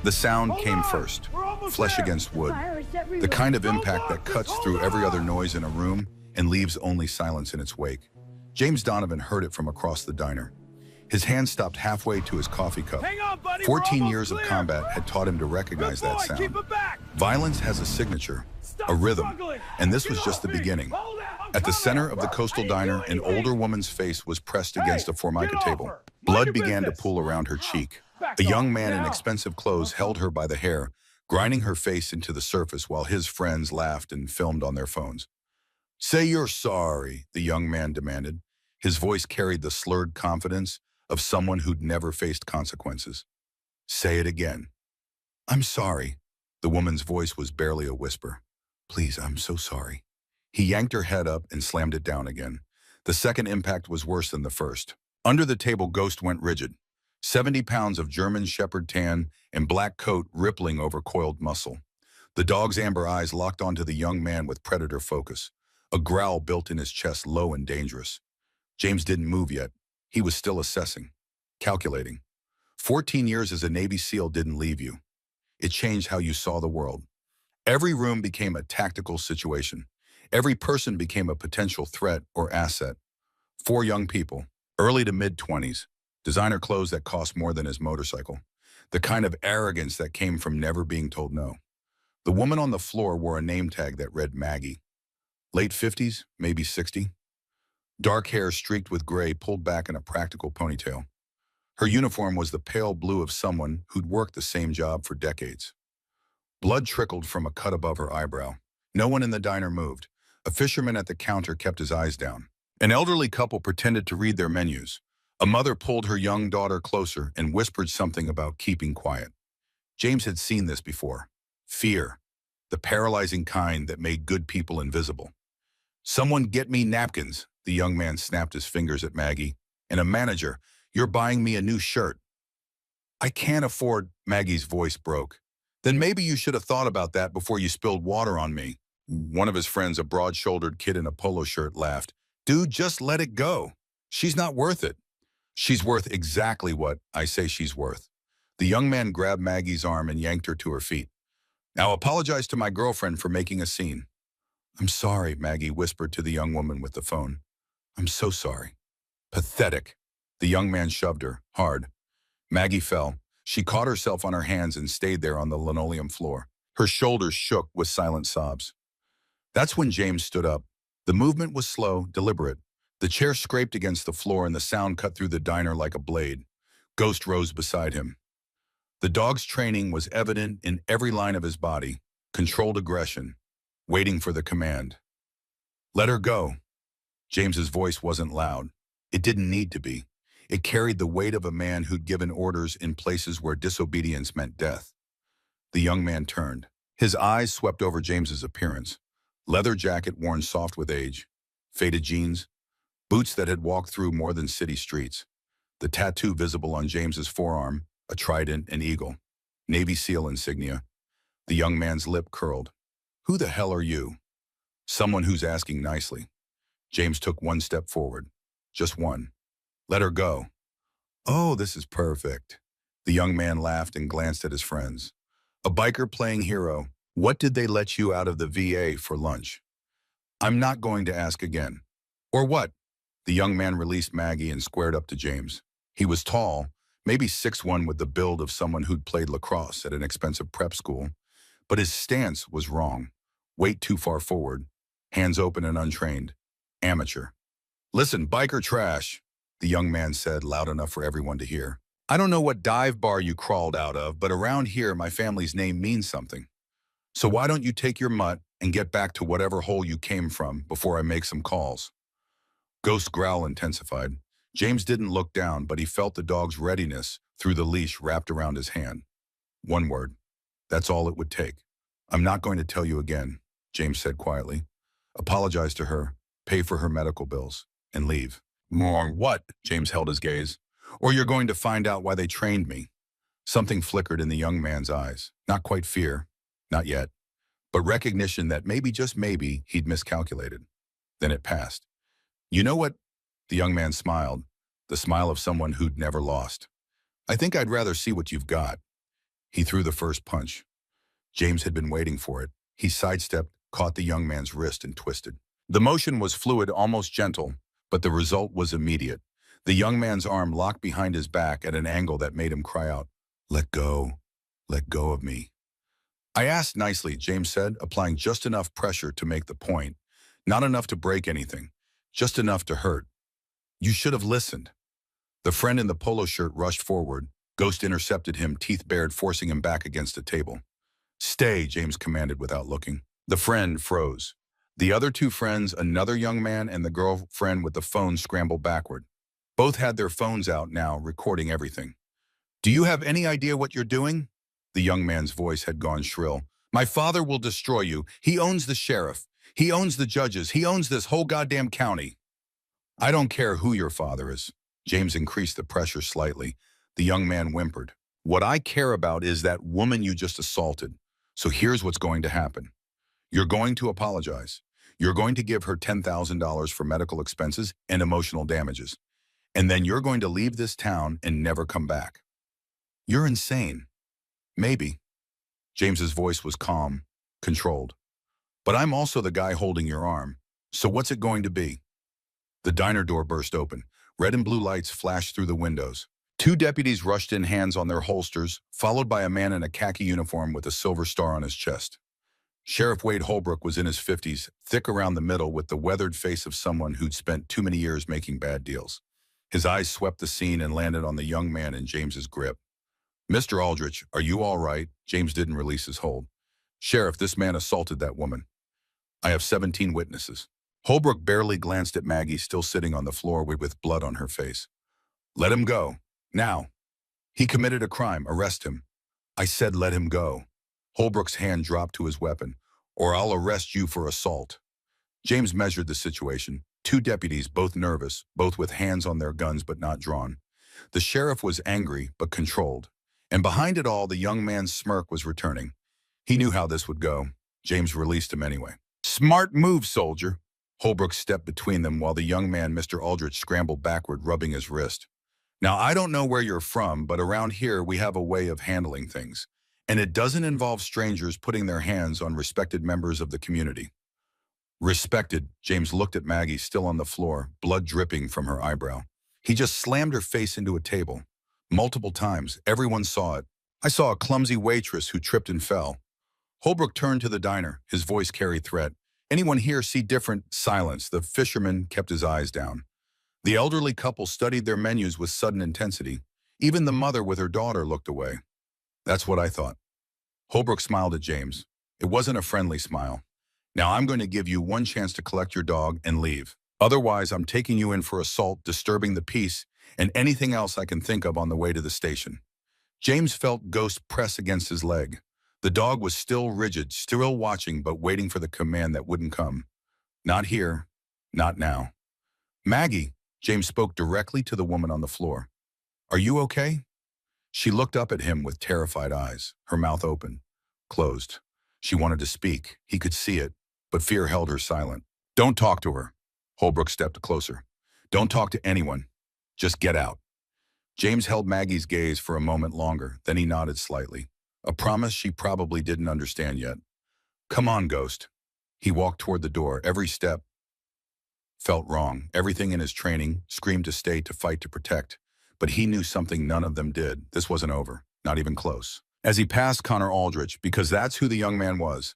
The sound came first, flesh against wood, the kind of impact that cuts through every other noise in a room and leaves only silence in its wake. James Donovan heard it from across the diner. His hand stopped halfway to his coffee cup. 14 years of combat had taught him to recognize that sound. Violence has a signature, a rhythm, and this was just the beginning. At the center of the coastal diner, an older woman's face was pressed against a Formica table. Blood began to pool around her cheek. A young man in expensive clothes held her by the hair, grinding her face into the surface while his friends laughed and filmed on their phones. "Say you're sorry," the young man demanded. His voice carried the slurred confidence of someone who'd never faced consequences. "Say it again." "I'm sorry." The woman's voice was barely a whisper. "Please, I'm so sorry." He yanked her head up and slammed it down again. The second impact was worse than the first. Under the table, Ghost went rigid. 70 pounds of German Shepherd tan and black coat rippling over coiled muscle. The dog's amber eyes locked onto the young man with predator focus. A growl built in his chest, low and dangerous. James didn't move yet. He was still assessing, calculating. 14 years as a Navy SEAL didn't leave you. It changed how you saw the world. Every room became a tactical situation. Every person became a potential threat or asset. 4 young people, early to mid-20s, designer clothes that cost more than his motorcycle. The kind of arrogance that came from never being told no. The woman on the floor wore a name tag that read Maggie. Late 50s, maybe 60. Dark hair streaked with gray pulled back in a practical ponytail. Her uniform was the pale blue of someone who'd worked the same job for decades. Blood trickled from a cut above her eyebrow. No one in the diner moved. A fisherman at the counter kept his eyes down. An elderly couple pretended to read their menus. A mother pulled her young daughter closer and whispered something about keeping quiet. James had seen this before. Fear, the paralyzing kind that made good people invisible. "Someone get me napkins," the young man snapped his fingers at Maggie. "And a manager, you're buying me a new shirt." "I can't afford," Maggie's voice broke. "Then maybe you should have thought about that before you spilled water on me." One of his friends, a broad-shouldered kid in a polo shirt, laughed. "Dude, just let it go. She's not worth it." "She's worth exactly what I say she's worth." The young man grabbed Maggie's arm and yanked her to her feet. "Now apologize to my girlfriend for making a scene." "I'm sorry," Maggie whispered to the young woman with the phone. "I'm so sorry." "Pathetic." The young man shoved her, hard. Maggie fell. She caught herself on her hands and stayed there on the linoleum floor. Her shoulders shook with silent sobs. That's when James stood up. The movement was slow, deliberate. The chair scraped against the floor and the sound cut through the diner like a blade. Ghost rose beside him. The dog's training was evident in every line of his body, controlled aggression, waiting for the command. "Let her go." James's voice wasn't loud. It didn't need to be. It carried the weight of a man who'd given orders in places where disobedience meant death. The young man turned. His eyes swept over James's appearance. Leather jacket worn soft with age, faded jeans, boots that had walked through more than city streets. The tattoo visible on James's forearm, a trident and eagle, Navy SEAL insignia. The young man's lip curled. "Who the hell are you?" "Someone who's asking nicely." James took one step forward. Just one. "Let her go." "Oh, this is perfect." The young man laughed and glanced at his friends. "A biker playing hero. What did they let you out of the VA for lunch?" "I'm not going to ask again." "Or what?" The young man released Maggie and squared up to James. He was tall, maybe 6'1", with the build of someone who'd played lacrosse at an expensive prep school. But his stance was wrong. Weight too far forward. Hands open and untrained. Amateur. "Listen, biker trash," the young man said, loud enough for everyone to hear. "I don't know what dive bar you crawled out of, but around here my family's name means something. So why don't you take your mutt and get back to whatever hole you came from before I make some calls?" Ghost's growl intensified. James didn't look down, but he felt the dog's readiness through the leash wrapped around his hand. One word. That's all it would take. "I'm not going to tell you again," James said quietly. "Apologize to her, pay for her medical bills, and leave." "More what?" James held his gaze. "Or you're going to find out why they trained me." Something flickered in the young man's eyes. Not quite fear. Not yet. But recognition that maybe, just maybe, he'd miscalculated. Then it passed. "You know what?" The young man smiled, the smile of someone who'd never lost. "I think I'd rather see what you've got." He threw the first punch. James had been waiting for it. He sidestepped, caught the young man's wrist, and twisted. The motion was fluid, almost gentle, but the result was immediate. The young man's arm locked behind his back at an angle that made him cry out, "Let go. Let go of me." "I asked nicely," James said, applying just enough pressure to make the point. Not enough to break anything, just enough to hurt. "You should have listened." The friend in the polo shirt rushed forward. Ghost intercepted him, teeth bared, forcing him back against a table. "Stay," James commanded without looking. The friend froze. The other two friends, another young man and the girlfriend with the phone, scrambled backward. Both had their phones out now, recording everything. "Do you have any idea what you're doing?" The young man's voice had gone shrill. "My father will destroy you. He owns the sheriff. He owns the judges. He owns this whole goddamn county." "I don't care who your father is." James increased the pressure slightly. The young man whimpered. "What I care about is that woman you just assaulted. So here's what's going to happen. You're going to apologize. You're going to give her $10,000 for medical expenses and emotional damages. And then you're going to leave this town and never come back." "You're insane." "Maybe." James's voice was calm, controlled. "But I'm also the guy holding your arm. So what's it going to be?" The diner door burst open. Red and blue lights flashed through the windows. Two deputies rushed in, hands on their holsters, followed by a man in a khaki uniform with a silver star on his chest. Sheriff Wade Holbrook was in his 50s, thick around the middle, with the weathered face of someone who'd spent too many years making bad deals. His eyes swept the scene and landed on the young man in James's grip. "Mr. Aldrich, are you all right?" James didn't release his hold. "Sheriff, this man assaulted that woman. I have 17 witnesses." Holbrook barely glanced at Maggie, still sitting on the floor with blood on her face. "Let him go. Now. He committed a crime. Arrest him." "I said let him go." Holbrook's hand dropped to his weapon. "Or I'll arrest you for assault." James measured the situation. Two deputies, both nervous, both with hands on their guns but not drawn. The sheriff was angry but controlled. And behind it all, the young man's smirk was returning. He knew how this would go. James released him anyway. "Smart move, soldier." Holbrook stepped between them while the young man, Mr. Aldrich, scrambled backward, rubbing his wrist. "Now, I don't know where you're from, but around here we have a way of handling things. And it doesn't involve strangers putting their hands on respected members of the community." "Respected?" James looked at Maggie, still on the floor, blood dripping from her eyebrow. He just slammed her face into a table. Multiple times. Everyone saw it. "I saw a clumsy waitress who tripped and fell." Holbrook turned to the diner. His voice carried threat. "Anyone here see different?" Silence. The fisherman kept his eyes down. The elderly couple studied their menus with sudden intensity. Even the mother with her daughter looked away. "That's what I thought." Holbrook smiled at James. It wasn't a friendly smile. "Now I'm going to give you one chance to collect your dog and leave. Otherwise, I'm taking you in for assault, disturbing the peace, and anything else I can think of on the way to the station." James felt Ghost press against his leg. The dog was still rigid, still watching, but waiting for the command that wouldn't come. "Not here. Not now." "Maggie," James spoke directly to the woman on the floor. "Are you okay?" She looked up at him with terrified eyes, her mouth open, closed. She wanted to speak. He could see it, but fear held her silent. "Don't talk to her." Holbrook stepped closer. "Don't talk to anyone. Just get out." James held Maggie's gaze for a moment longer, then he nodded slightly. A promise she probably didn't understand yet. "Come on, Ghost." He walked toward the door. Every step felt wrong. Everything in his training screamed to stay, to fight, to protect. But he knew something none of them did. This wasn't over. Not even close. As he passed Connor Aldrich, because that's who the young man was.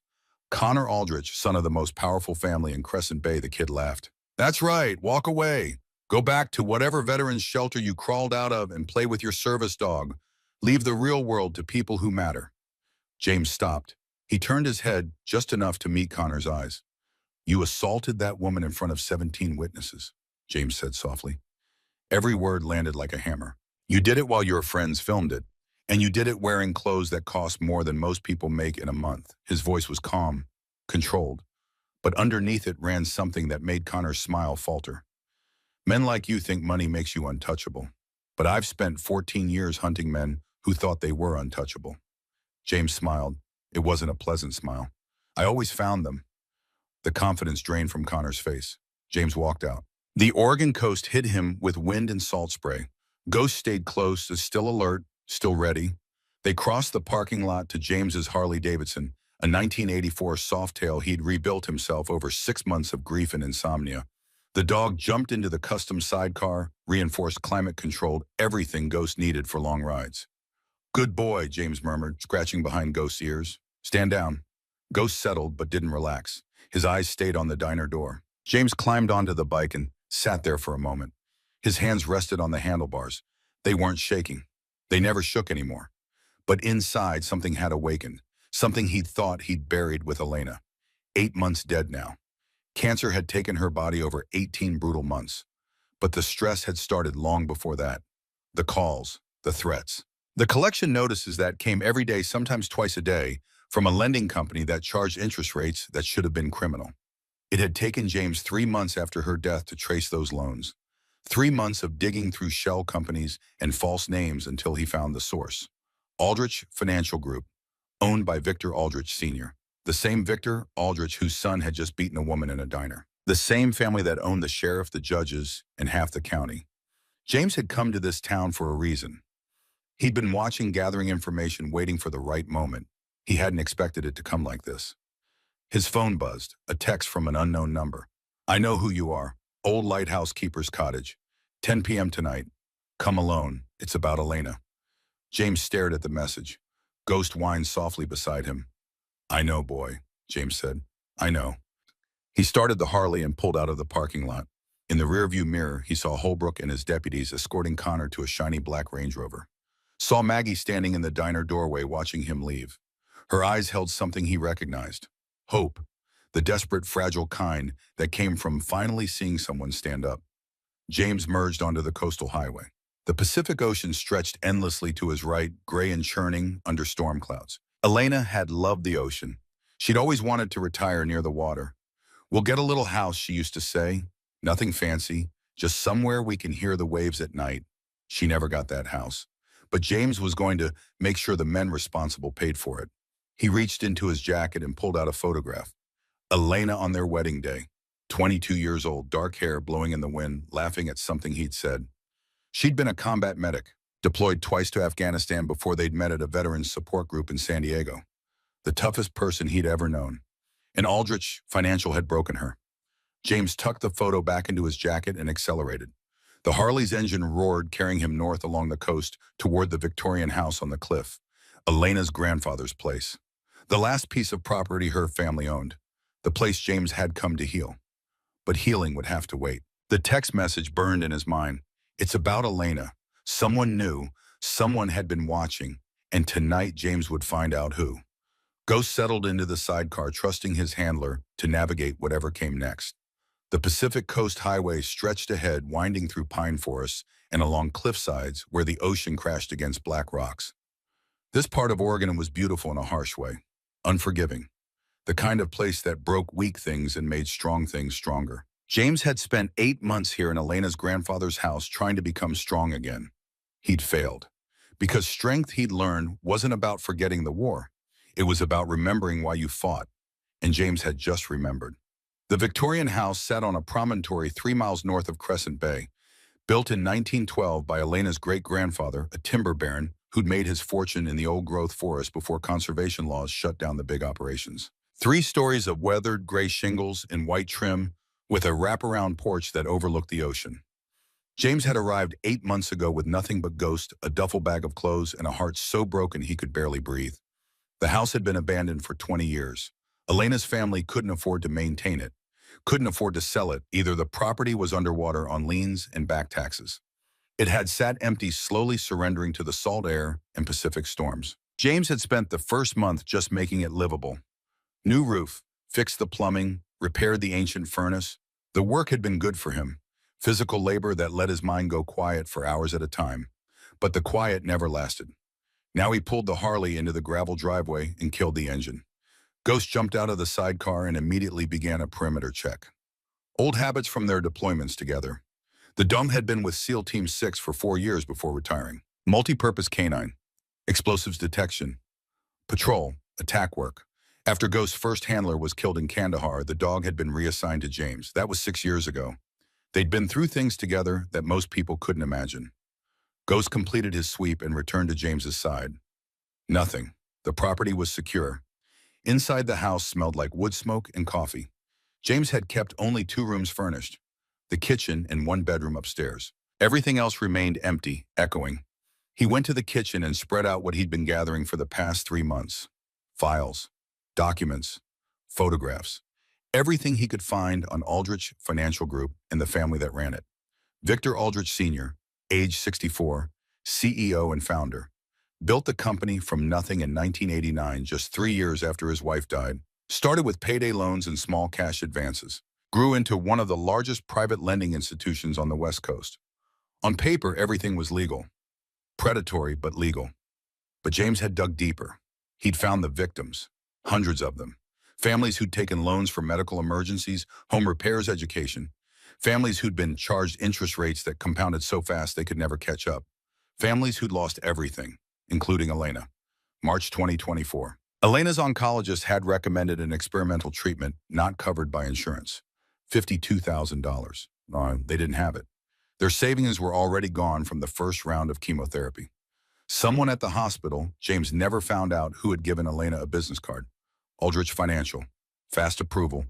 Connor Aldrich, son of the most powerful family in Crescent Bay, the kid laughed. "That's right. Walk away. Go back to whatever veterans shelter you crawled out of and play with your service dog. Leave the real world to people who matter." James stopped. He turned his head just enough to meet Connor's eyes. "You assaulted that woman in front of 17 witnesses," James said softly. Every word landed like a hammer. "You did it while your friends filmed it. And you did it wearing clothes that cost more than most people make in a month." His voice was calm, controlled. But underneath it ran something that made Connor's smile falter. "Men like you think money makes you untouchable. But I've spent 14 years hunting men who thought they were untouchable." James smiled. It wasn't a pleasant smile. "I always found them." The confidence drained from Connor's face. James walked out. The Oregon coast hit him with wind and salt spray. Ghost stayed close, still alert, still ready. They crossed the parking lot to James's Harley-Davidson, a 1984 Softail he'd rebuilt himself over 6 months of grief and insomnia. The dog jumped into the custom sidecar, reinforced climate-controlled, everything Ghost needed for long rides. "Good boy," James murmured, scratching behind Ghost's ears. "Stand down." Ghost settled but didn't relax. His eyes stayed on the diner door. James climbed onto the bike and sat there for a moment. His hands rested on the handlebars. They weren't shaking. They never shook anymore. But inside, something had awakened. Something he'd thought he'd buried with Elena. 8 months dead now. Cancer had taken her body over 18 brutal months. But the stress had started long before that. The calls, the threats. The collection notices that came every day, sometimes twice a day, from a lending company that charged interest rates that should have been criminal. It had taken James 3 months after her death to trace those loans. 3 months of digging through shell companies and false names until he found the source. Aldrich Financial Group, owned by Victor Aldrich Sr., the same Victor Aldrich whose son had just beaten a woman in a diner. The same family that owned the sheriff, the judges, and half the county. James had come to this town for a reason. He'd been watching, gathering information, waiting for the right moment. He hadn't expected it to come like this. His phone buzzed, a text from an unknown number. "I know who you are. Old Lighthouse Keeper's Cottage. 10 p.m. tonight. Come alone. It's about Elena." James stared at the message. Ghost whined softly beside him. "I know, boy," James said. "I know." He started the Harley and pulled out of the parking lot. In the rearview mirror, he saw Holbrook and his deputies escorting Connor to a shiny black Range Rover. Saw Maggie standing in the diner doorway watching him leave. Her eyes held something he recognized. Hope, the desperate, fragile kind that came from finally seeing someone stand up. James merged onto the coastal highway. The Pacific Ocean stretched endlessly to his right, gray and churning under storm clouds. Elena had loved the ocean. She'd always wanted to retire near the water. "We'll get a little house," she used to say. "Nothing fancy, just somewhere we can hear the waves at night." She never got that house. But James was going to make sure the men responsible paid for it. He reached into his jacket and pulled out a photograph. Elena on their wedding day. 22 years old, dark hair blowing in the wind, laughing at something he'd said. She'd been a combat medic, deployed twice to Afghanistan before they'd met at a veterans support group in San Diego. The toughest person he'd ever known. And Aldrich Financial had broken her. James tucked the photo back into his jacket and accelerated. The Harley's engine roared, carrying him north along the coast toward the Victorian house on the cliff, Elena's grandfather's place. The last piece of property her family owned, the place James had come to heal. But healing would have to wait. The text message burned in his mind. It's about Elena. Someone knew, someone had been watching, and tonight James would find out who. Ghost settled into the sidecar, trusting his handler to navigate whatever came next. The Pacific Coast Highway stretched ahead, winding through pine forests and along cliffsides where the ocean crashed against black rocks. This part of Oregon was beautiful in a harsh way, unforgiving, the kind of place that broke weak things and made strong things stronger. James had spent 8 months here in Elena's grandfather's house trying to become strong again. He'd failed, because strength, he'd learned, wasn't about forgetting the war. It was about remembering why you fought, and James had just remembered. The Victorian house sat on a promontory 3 miles north of Crescent Bay, built in 1912 by Elena's great-grandfather, a timber baron who'd made his fortune in the old-growth forest before conservation laws shut down the big operations. 3 stories of weathered gray shingles in white trim with a wraparound porch that overlooked the ocean. James had arrived 8 months ago with nothing but Ghost, a duffel bag of clothes, and a heart so broken he could barely breathe. The house had been abandoned for 20 years. Elena's family couldn't afford to maintain it, couldn't afford to sell it. Either the property was underwater on liens and back taxes. It had sat empty, slowly surrendering to the salt air and Pacific storms. James had spent the first month just making it livable. New roof, fixed the plumbing, repaired the ancient furnace. The work had been good for him, physical labor that let his mind go quiet for hours at a time. But the quiet never lasted. Now he pulled the Harley into the gravel driveway and killed the engine. Ghost jumped out of the sidecar and immediately began a perimeter check. Old habits from their deployments together. The Dome had been with SEAL Team 6 for 4 years before retiring. Multi-purpose canine, explosives detection, patrol, attack work. After Ghost's first handler was killed in Kandahar, the dog had been reassigned to James. That was 6 years ago. They'd been through things together that most people couldn't imagine. Ghost completed his sweep and returned to James's side. Nothing. The property was secure. Inside the house smelled like wood smoke and coffee. James had kept only 2 rooms furnished, the kitchen and 1 bedroom upstairs. Everything else remained empty, echoing. He went to the kitchen and spread out what he'd been gathering for the past 3 months. Files, documents, photographs, everything he could find on Aldrich Financial Group and the family that ran it. Victor Aldrich Sr., age 64, CEO and founder, built the company from nothing in 1989, just 3 years after his wife died. Started with payday loans and small cash advances. Grew into one of the largest private lending institutions on the West Coast. On paper, everything was legal. Predatory, but legal. But James had dug deeper. He'd found the victims, hundreds of them. Families who'd taken loans for medical emergencies, home repairs, education. Families who'd been charged interest rates that compounded so fast they could never catch up. Families who'd lost everything, including Elena. March 2024. Elena's oncologist had recommended an experimental treatment not covered by insurance. $52,000. No, they didn't have it. Their savings were already gone from the first round of chemotherapy. Someone at the hospital, James never found out who had given Elena a business card. Aldrich Financial. Fast approval.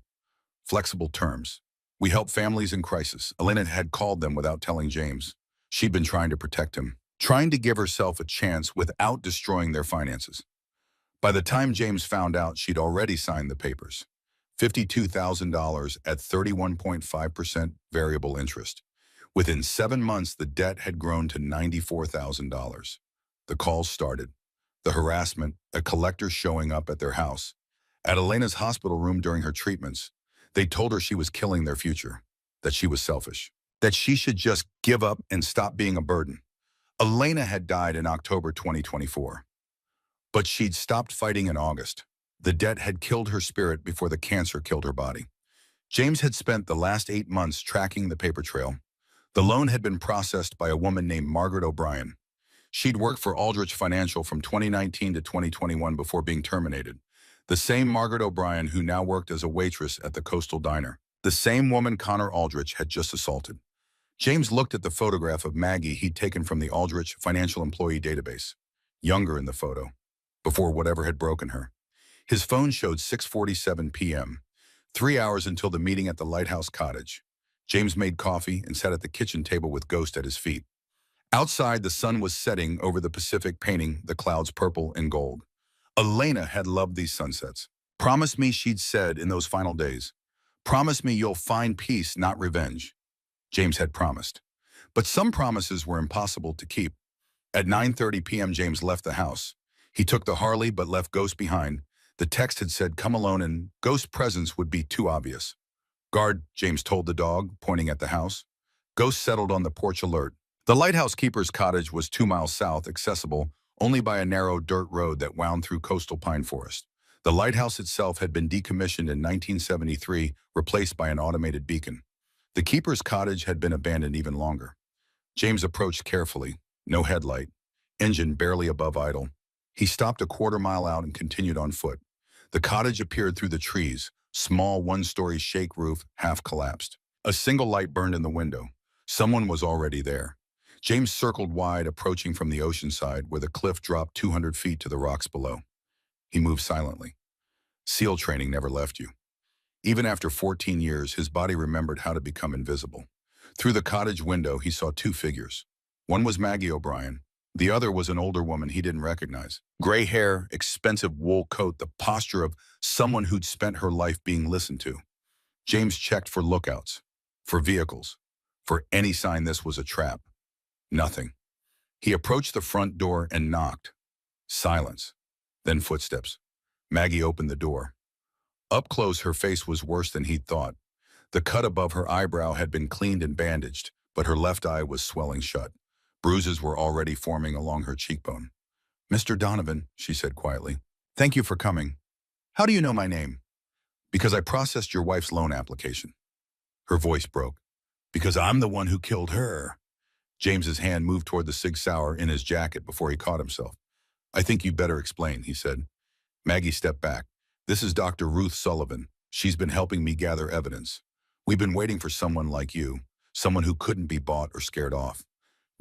Flexible terms. We help families in crisis. Elena had called them without telling James. She'd been trying to protect him, trying to give herself a chance without destroying their finances. By the time James found out, she'd already signed the papers. $52,000 at 31.5% variable interest. Within 7 months, the debt had grown to $94,000. The calls started. The harassment, a collector showing up at their house. At Elena's hospital room during her treatments, they told her she was killing their future, that she was selfish, that she should just give up and stop being a burden. Elena had died in October 2024. But she'd stopped fighting in August. The debt had killed her spirit before the cancer killed her body. James had spent the last 8 months tracking the paper trail. The loan had been processed by a woman named Margaret O'Brien. She'd worked for Aldrich Financial from 2019 to 2021 before being terminated. The same Margaret O'Brien who now worked as a waitress at the Coastal Diner. The same woman Connor Aldrich had just assaulted. James looked at the photograph of Maggie he'd taken from the Aldrich Financial Employee Database. Younger in the photo, before whatever had broken her. His phone showed 6:47 p.m., 3 hours until the meeting at the Lighthouse Cottage. James made coffee and sat at the kitchen table with Ghost at his feet. Outside, the sun was setting over the Pacific, painting the clouds purple and gold. Elena had loved these sunsets. Promise me, she'd said in those final days. Promise me you'll find peace, not revenge. James had promised. But some promises were impossible to keep. At 9:30 p.m., James left the house. He took the Harley but left Ghost behind. The text had said, "Come alone," and Ghost's presence would be too obvious. "Guard," James told the dog, pointing at the house. Ghost settled on the porch alert. The lighthouse keeper's cottage was 2 miles south, accessible only by a narrow dirt road that wound through coastal pine forest. The lighthouse itself had been decommissioned in 1973, replaced by an automated beacon. The keeper's cottage had been abandoned even longer. James approached carefully. No headlight. Engine barely above idle. He stopped a quarter-mile out and continued on foot. The cottage appeared through the trees, small one-story shake roof, half collapsed. A single light burned in the window. Someone was already there. James circled wide, approaching from the ocean side, where the cliff dropped 200 feet to the rocks below. He moved silently. SEAL training never left you. Even after 14 years, his body remembered how to become invisible. Through the cottage window, he saw 2 figures. One was Maggie O'Brien. The other was an older woman he didn't recognize. Gray hair, expensive wool coat, the posture of someone who'd spent her life being listened to. James checked for lookouts, for vehicles, for any sign this was a trap. Nothing. He approached the front door and knocked. Silence. Then footsteps. Maggie opened the door. Up close, her face was worse than he'd thought. The cut above her eyebrow had been cleaned and bandaged, but her left eye was swelling shut. Bruises were already forming along her cheekbone. "Mr. Donovan," she said quietly, "thank you for coming. How do you know my name?" "Because I processed your wife's loan application." Her voice broke. "Because I'm the one who killed her." James's hand moved toward the Sig Sauer in his jacket before he caught himself. "I think you'd better explain," he said. Maggie stepped back. "This is Dr. Ruth Sullivan. She's been helping me gather evidence. We've been waiting for someone like you, someone who couldn't be bought or scared off."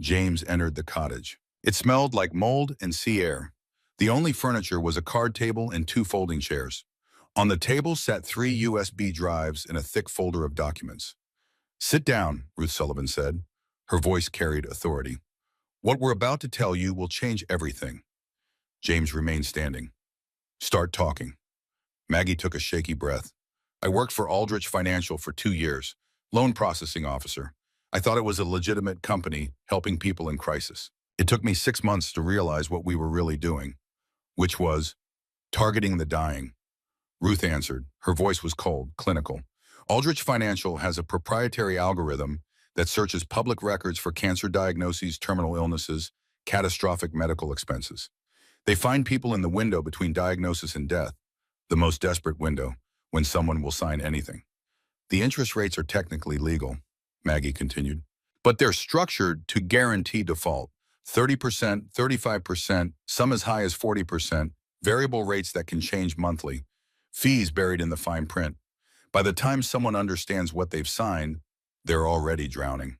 James entered the cottage. It smelled like mold and sea air. The only furniture was a card table and 2 folding chairs. On the table sat 3 USB drives and a thick folder of documents. "Sit down," Ruth Sullivan said. Her voice carried authority. "What we're about to tell you will change everything." James remained standing. "Start talking." Maggie took a shaky breath. "I worked for Aldrich Financial for 2 years, loan processing officer. I thought it was a legitimate company helping people in crisis. It took me 6 months to realize what we were really doing, which was targeting the dying." Ruth answered. Her voice was cold, clinical. "Aldrich Financial has a proprietary algorithm that searches public records for cancer diagnoses, terminal illnesses, catastrophic medical expenses. They find people in the window between diagnosis and death, the most desperate window, when someone will sign anything. The interest rates are technically legal," Maggie continued, "but they're structured to guarantee default. 30%, 35%, some as high as 40%, variable rates that can change monthly, fees buried in the fine print. By the time someone understands what they've signed, they're already drowning."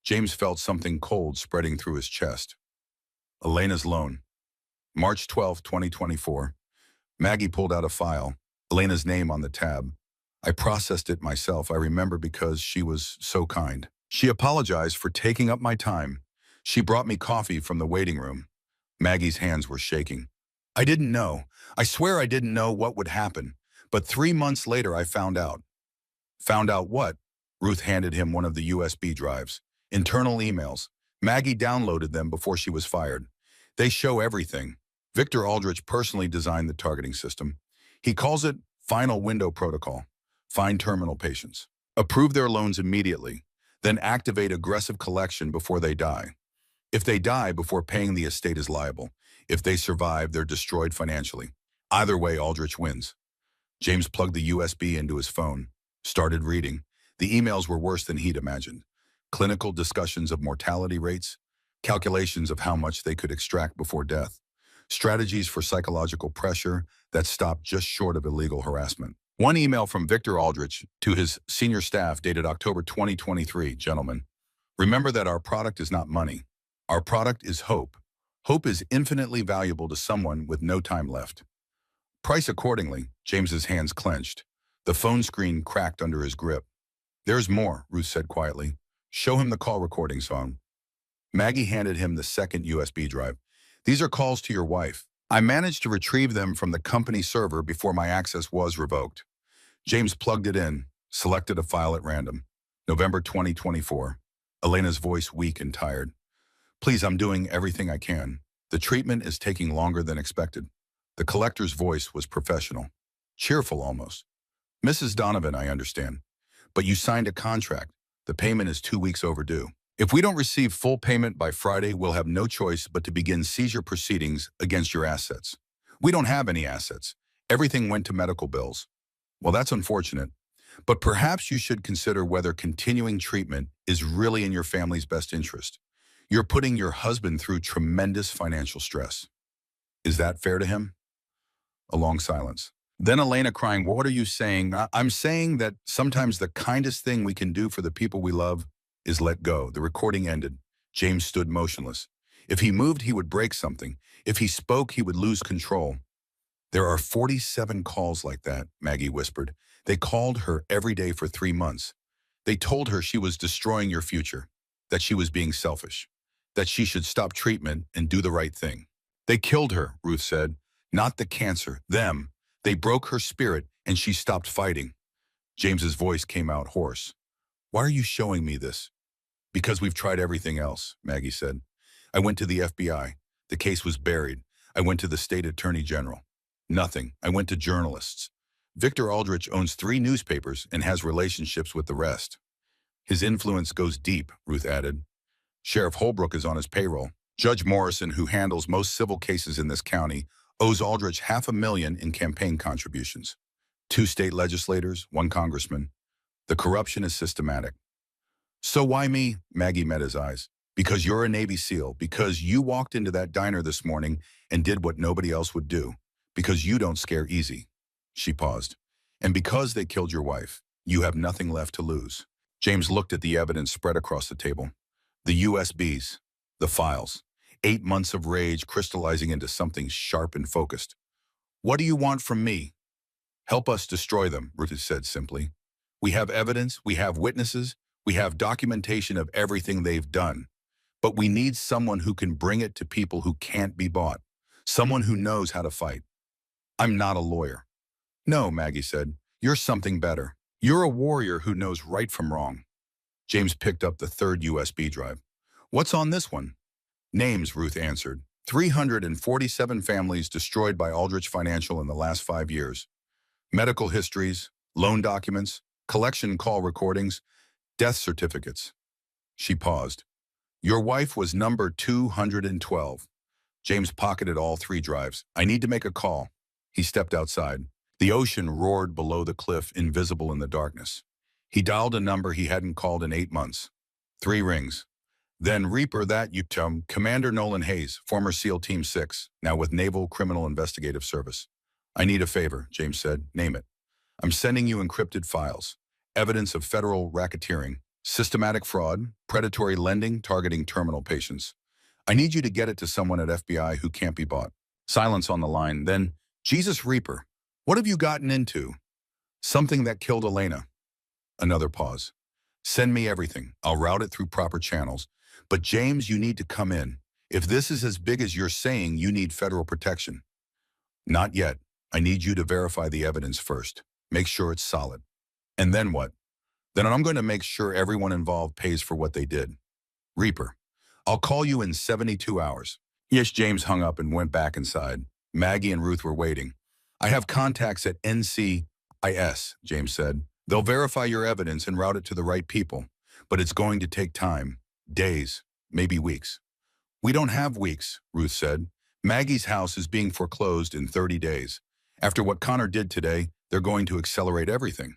James felt something cold spreading through his chest. Elena's loan. March 12, 2024. Maggie pulled out a file, Elena's name on the tab. "I processed it myself, I remember, because she was so kind. She apologized for taking up my time. She brought me coffee from the waiting room." Maggie's hands were shaking. "I didn't know. I swear I didn't know what would happen. But 3 months later I found out." "Found out what?" Ruth handed him one of the USB drives. "Internal emails. Maggie downloaded them before she was fired. They show everything. Victor Aldrich personally designed the targeting system. He calls it Final Window Protocol. Find terminal patients. Approve their loans immediately. Then activate aggressive collection before they die. If they die before paying, the estate is liable. If they survive, they're destroyed financially. Either way, Aldrich wins." James plugged the USB into his phone, started reading. The emails were worse than he'd imagined. Clinical discussions of mortality rates, calculations of how much they could extract before death, strategies for psychological pressure that stopped just short of illegal harassment. One email from Victor Aldrich to his senior staff dated October 2023, "Gentlemen, remember that our product is not money. Our product is hope. Hope is infinitely valuable to someone with no time left. Price accordingly." James's hands clenched. The phone screen cracked under his grip. "There's more," Ruth said quietly. "Show him the call recording song." Maggie handed him the second USB drive. "These are calls to your wife. I managed to retrieve them from the company server before my access was revoked." James plugged it in, selected a file at random. November 2024. Elena's voice weak and tired. "Please, I'm doing everything I can. The treatment is taking longer than expected." The collector's voice was professional, cheerful almost. "Mrs. Donovan, I understand. But you signed a contract. The payment is 2 weeks overdue. If we don't receive full payment by Friday, we'll have no choice but to begin seizure proceedings against your assets." "We don't have any assets. Everything went to medical bills." "Well, that's unfortunate. But perhaps you should consider whether continuing treatment is really in your family's best interest. You're putting your husband through tremendous financial stress. Is that fair to him?" A long silence. Then Elena crying, "What are you saying?" I'm saying that sometimes the kindest thing we can do for the people we love is let go." The recording ended. James stood motionless. If he moved, he would break something. If he spoke, he would lose control. "There are 47 calls like that," Maggie whispered. "They called her every day for 3 months. They told her she was destroying your future, that she was being selfish, that she should stop treatment and do the right thing. They killed her," Ruth said. "Not the cancer, them. They broke her spirit and she stopped fighting." James's voice came out hoarse. "Why are you showing me this?" "Because we've tried everything else," Maggie said. "I went to the FBI. The case was buried. I went to the state attorney general. Nothing. I went to journalists. Victor Aldrich owns 3 newspapers and has relationships with the rest. His influence goes deep," Ruth added. "Sheriff Holbrook is on his payroll. Judge Morrison, who handles most civil cases in this county, owes Aldrich $500,000 in campaign contributions. 2 state legislators, 1 congressman. The corruption is systematic." "So why me?" Maggie met his eyes. "Because you're a Navy SEAL. Because you walked into that diner this morning and did what nobody else would do. Because you don't scare easy." She paused. "And because they killed your wife, you have nothing left to lose." James looked at the evidence spread across the table. The USBs, the files. 8 months of rage crystallizing into something sharp and focused. What do you want from me? Help us destroy them, Ruth said simply. We have evidence, we have witnesses, we have documentation of everything they've done. But we need someone who can bring it to people who can't be bought. Someone who knows how to fight. I'm not a lawyer. No, Maggie said. You're something better. You're a warrior who knows right from wrong. James picked up the third USB drive. What's on this one? Names, Ruth answered. 347 families destroyed by Aldrich Financial in the last 5 years. Medical histories, loan documents, collection call recordings, death certificates. She paused. Your wife was number 212. James pocketed all 3 drives. I need to make a call. He stepped outside. The ocean roared below the cliff, invisible in the darkness. He dialed a number he hadn't called in 8 months. 3 rings. Then Reaper that you Commander Nolan Hayes, former SEAL Team 6, now with Naval Criminal Investigative Service. I need a favor, James said. Name it. I'm sending you encrypted files. Evidence of federal racketeering, systematic fraud, predatory lending targeting terminal patients. I need you to get it to someone at FBI who can't be bought. Silence on the line. Then, Jesus Reaper, what have you gotten into? Something that killed Elena. Another pause. Send me everything. I'll route it through proper channels. But James, you need to come in. If this is as big as you're saying, you need federal protection. Not yet. I need you to verify the evidence first. Make sure it's solid. And then what? Then I'm going to make sure everyone involved pays for what they did. Reaper, I'll call you in 72 hours. Yes, James hung up and went back inside. Maggie and Ruth were waiting. I have contacts at NCIS, James said. They'll verify your evidence and route it to the right people. But it's going to take time. Days, maybe weeks. We don't have weeks, Ruth said. Maggie's house is being foreclosed in 30 days. After what Connor did today, they're going to accelerate everything.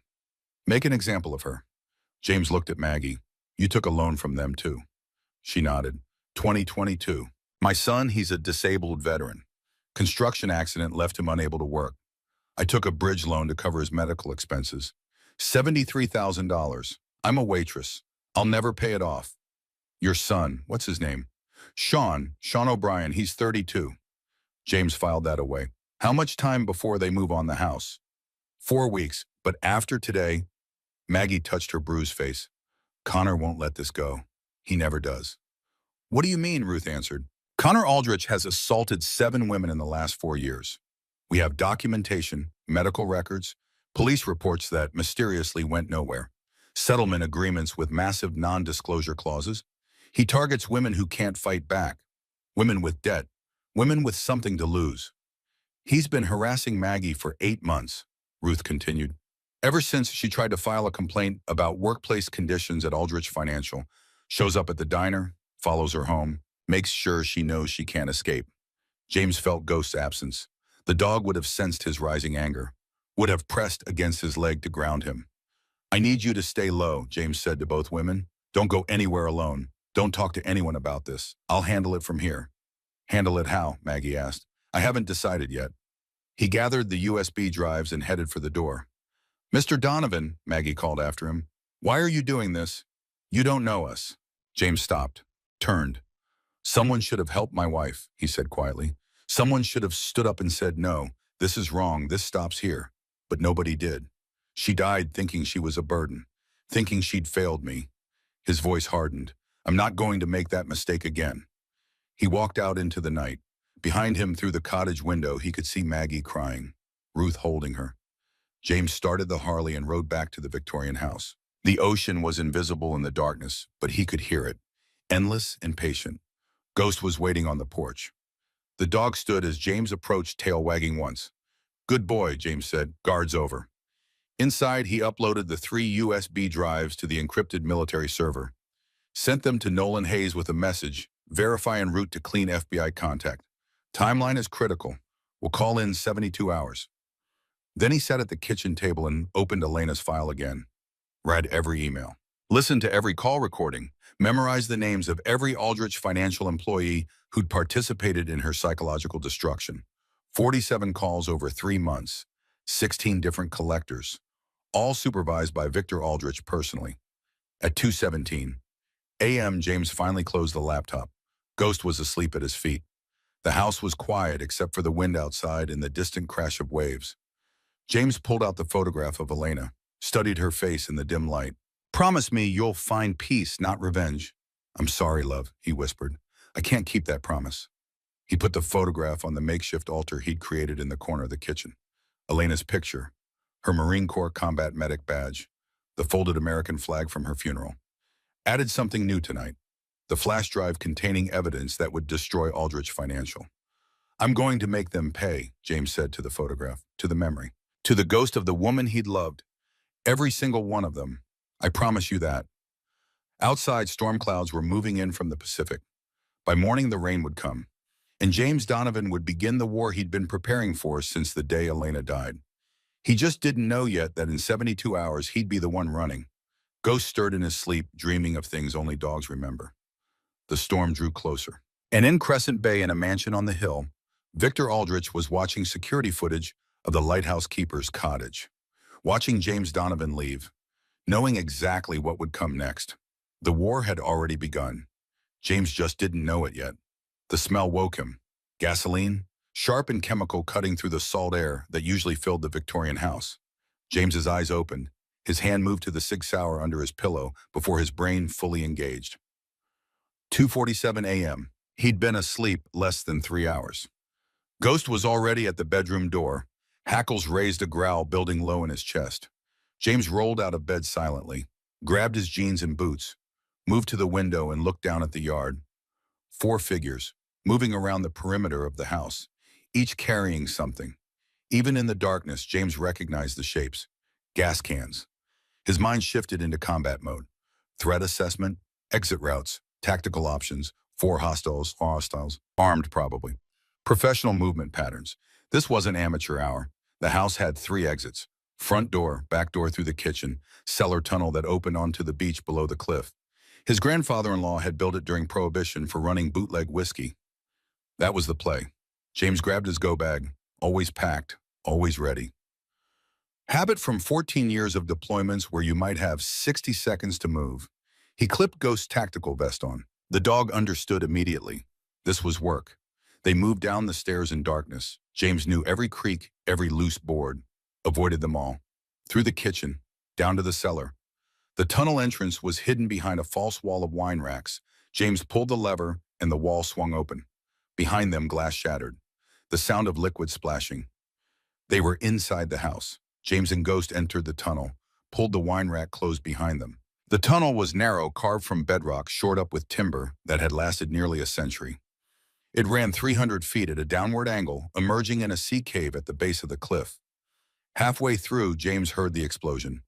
Make an example of her. James looked at Maggie. You took a loan from them too. She nodded. 2022. My son, he's a disabled veteran. Construction accident left him unable to work. I took a bridge loan to cover his medical expenses. $73,000. I'm a waitress. I'll never pay it off. Your son, what's his name? Sean O'Brien, he's 32. James filed that away. How much time before they move on the house? 4 weeks, but after today, Maggie touched her bruised face. Connor won't let this go. He never does. What do you mean, Ruth answered. Connor Aldrich has assaulted 7 women in the last 4 years. We have documentation, medical records, police reports that mysteriously went nowhere, settlement agreements with massive non-disclosure clauses. He targets women who can't fight back, women with debt, women with something to lose. He's been harassing Maggie for 8 months, Ruth continued. Ever since she tried to file a complaint about workplace conditions at Aldrich Financial, shows up at the diner, follows her home, makes sure she knows she can't escape. James felt Ghost's absence. The dog would have sensed his rising anger, would have pressed against his leg to ground him. I need you to stay low, James said to both women. Don't go anywhere alone. Don't talk to anyone about this. I'll handle it from here. Handle it how? Maggie asked. I haven't decided yet. He gathered the USB drives and headed for the door. Mr. Donovan, Maggie called after him. Why are you doing this? You don't know us. James stopped, turned. Someone should have helped my wife, he said quietly. Someone should have stood up and said, no, this is wrong, this stops here. But nobody did. She died thinking she was a burden, thinking she'd failed me. His voice hardened. I'm not going to make that mistake again. He walked out into the night. Behind him through the cottage window, he could see Maggie crying, Ruth holding her. James started the Harley and rode back to the Victorian house. The ocean was invisible in the darkness, but he could hear it, endless and patient. Ghost was waiting on the porch. The dog stood as James approached, tail wagging once. Good boy, James said, guards over. Inside, he uploaded the 3 USB drives to the encrypted military server. Sent them to Nolan Hayes with a message, verify en route to clean FBI contact. Timeline is critical. We'll call in 72 hours. Then he sat at the kitchen table and opened Elena's file again. Read every email. Listened to every call recording. Memorized the names of every Aldrich Financial employee who'd participated in her psychological destruction. 47 calls over 3 months. 16 different collectors. All supervised by Victor Aldrich personally. At 2:17 a.m., James finally closed the laptop. Ghost was asleep at his feet. The house was quiet except for the wind outside and the distant crash of waves. James pulled out the photograph of Elena, studied her face in the dim light. "Promise me you'll find peace, not revenge." "I'm sorry, love," he whispered. "I can't keep that promise." He put the photograph on the makeshift altar he'd created in the corner of the kitchen. Elena's picture, her Marine Corps combat medic badge, the folded American flag from her funeral. Added something new tonight, the flash drive containing evidence that would destroy Aldrich Financial. "I'm going to make them pay," James said to the photograph, to the memory, to the ghost of the woman he'd loved. "Every single one of them. I promise you that." Outside, storm clouds were moving in from the Pacific. By morning, the rain would come, and James Donovan would begin the war he'd been preparing for since the day Elena died. He just didn't know yet that in 72 hours he'd be the one running. Ghost stirred in his sleep, dreaming of things only dogs remember. The storm drew closer. And in Crescent Bay, in a mansion on the hill, Victor Aldrich was watching security footage of the lighthouse keeper's cottage. Watching James Donovan leave, knowing exactly what would come next. The war had already begun. James just didn't know it yet. The smell woke him. Gasoline, sharp and chemical, cutting through the salt air that usually filled the Victorian house. James's eyes opened. His hand moved to the Sig Sauer under his pillow before his brain fully engaged. 2:47 a.m. He'd been asleep less than 3 hours. Ghost was already at the bedroom door. Hackles raised a growl building low in his chest. James rolled out of bed silently, grabbed his jeans and boots, moved to the window and looked down at the yard. 4 figures, moving around the perimeter of the house, each carrying something. Even in the darkness, James recognized the shapes. Gas cans. His mind shifted into combat mode. Threat assessment, exit routes, tactical options, 4 hostiles, armed probably. Professional movement patterns. This wasn't amateur hour. The house had 3 exits. Front door, back door through the kitchen, cellar tunnel that opened onto the beach below the cliff. His grandfather-in-law had built it during Prohibition for running bootleg whiskey. That was the play. James grabbed his go bag, always packed, always ready. Habit from 14 years of deployments where you might have 60 seconds to move. He clipped Ghost's tactical vest on. The dog understood immediately. This was work. They moved down the stairs in darkness. James knew every creak, every loose board, avoided them all. Through the kitchen, down to the cellar. The tunnel entrance was hidden behind a false wall of wine racks. James pulled the lever and the wall swung open. Behind them, glass shattered. The sound of liquid splashing. They were inside the house. James and Ghost entered the tunnel, pulled the wine rack closed behind them. The tunnel was narrow, carved from bedrock, shored up with timber that had lasted nearly a century. It ran 300 feet at a downward angle, emerging in a sea cave at the base of the cliff. Halfway through, James heard the explosion.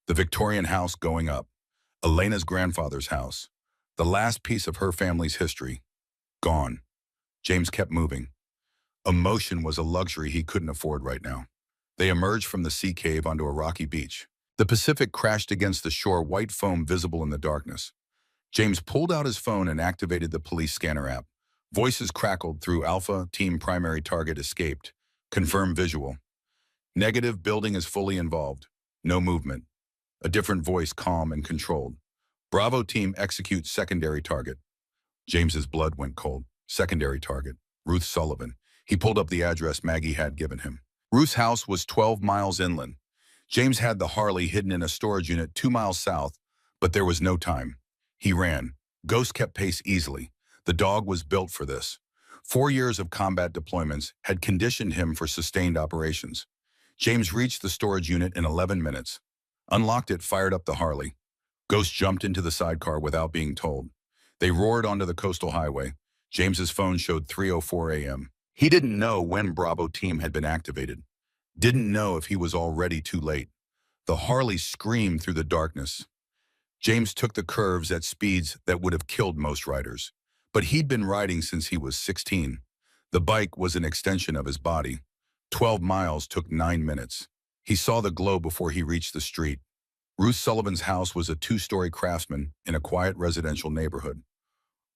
The Victorian house going up. Elena's grandfather's house. The last piece of her family's history. Gone. James kept moving. Emotion was a luxury he couldn't afford right now. They emerged from the sea cave onto a rocky beach. The Pacific crashed against the shore, white foam visible in the darkness. James pulled out his phone and activated the police scanner app. Voices crackled through Alpha, team primary target escaped. Confirm visual. Negative, building is fully involved. No movement. A different voice, calm and controlled. Bravo team, execute secondary target. James's blood went cold. Secondary target. Ruth Sullivan. He pulled up the address Maggie had given him. Ruth's house was 12 miles inland. James had the Harley hidden in a storage unit 2 miles south, but there was no time. He ran. Ghost kept pace easily. The dog was built for this. 4 years of combat deployments had conditioned him for sustained operations. James reached the storage unit in 11 minutes. Unlocked it, fired up the Harley. Ghost jumped into the sidecar without being told. They roared onto the coastal highway. James's phone showed 3:04 a.m. He didn't know when Bravo team had been activated. Didn't know if he was already too late. The Harley screamed through the darkness. James took the curves at speeds that would have killed most riders. But he'd been riding since he was 16. The bike was an extension of his body. 12 miles took 9 minutes. He saw the glow before he reached the street. Ruth Sullivan's house was a 2-story craftsman in a quiet residential neighborhood.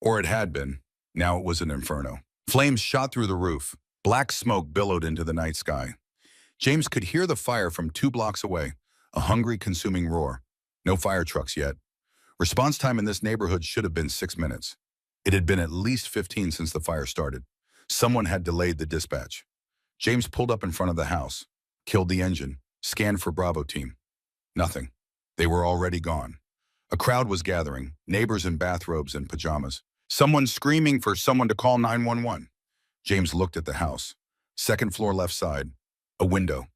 Or it had been. Now it was an inferno. Flames shot through the roof. Black smoke billowed into the night sky. James could hear the fire from 2 blocks away, a hungry, consuming roar. No fire trucks yet. Response time in this neighborhood should have been 6 minutes. It had been at least 15 since the fire started. Someone had delayed the dispatch. James pulled up in front of the house, killed the engine, scanned for Bravo team. Nothing. They were already gone. A crowd was gathering, neighbors in bathrobes and pajamas. Someone screaming for someone to call 911. James looked at the house. Second floor left side. A window.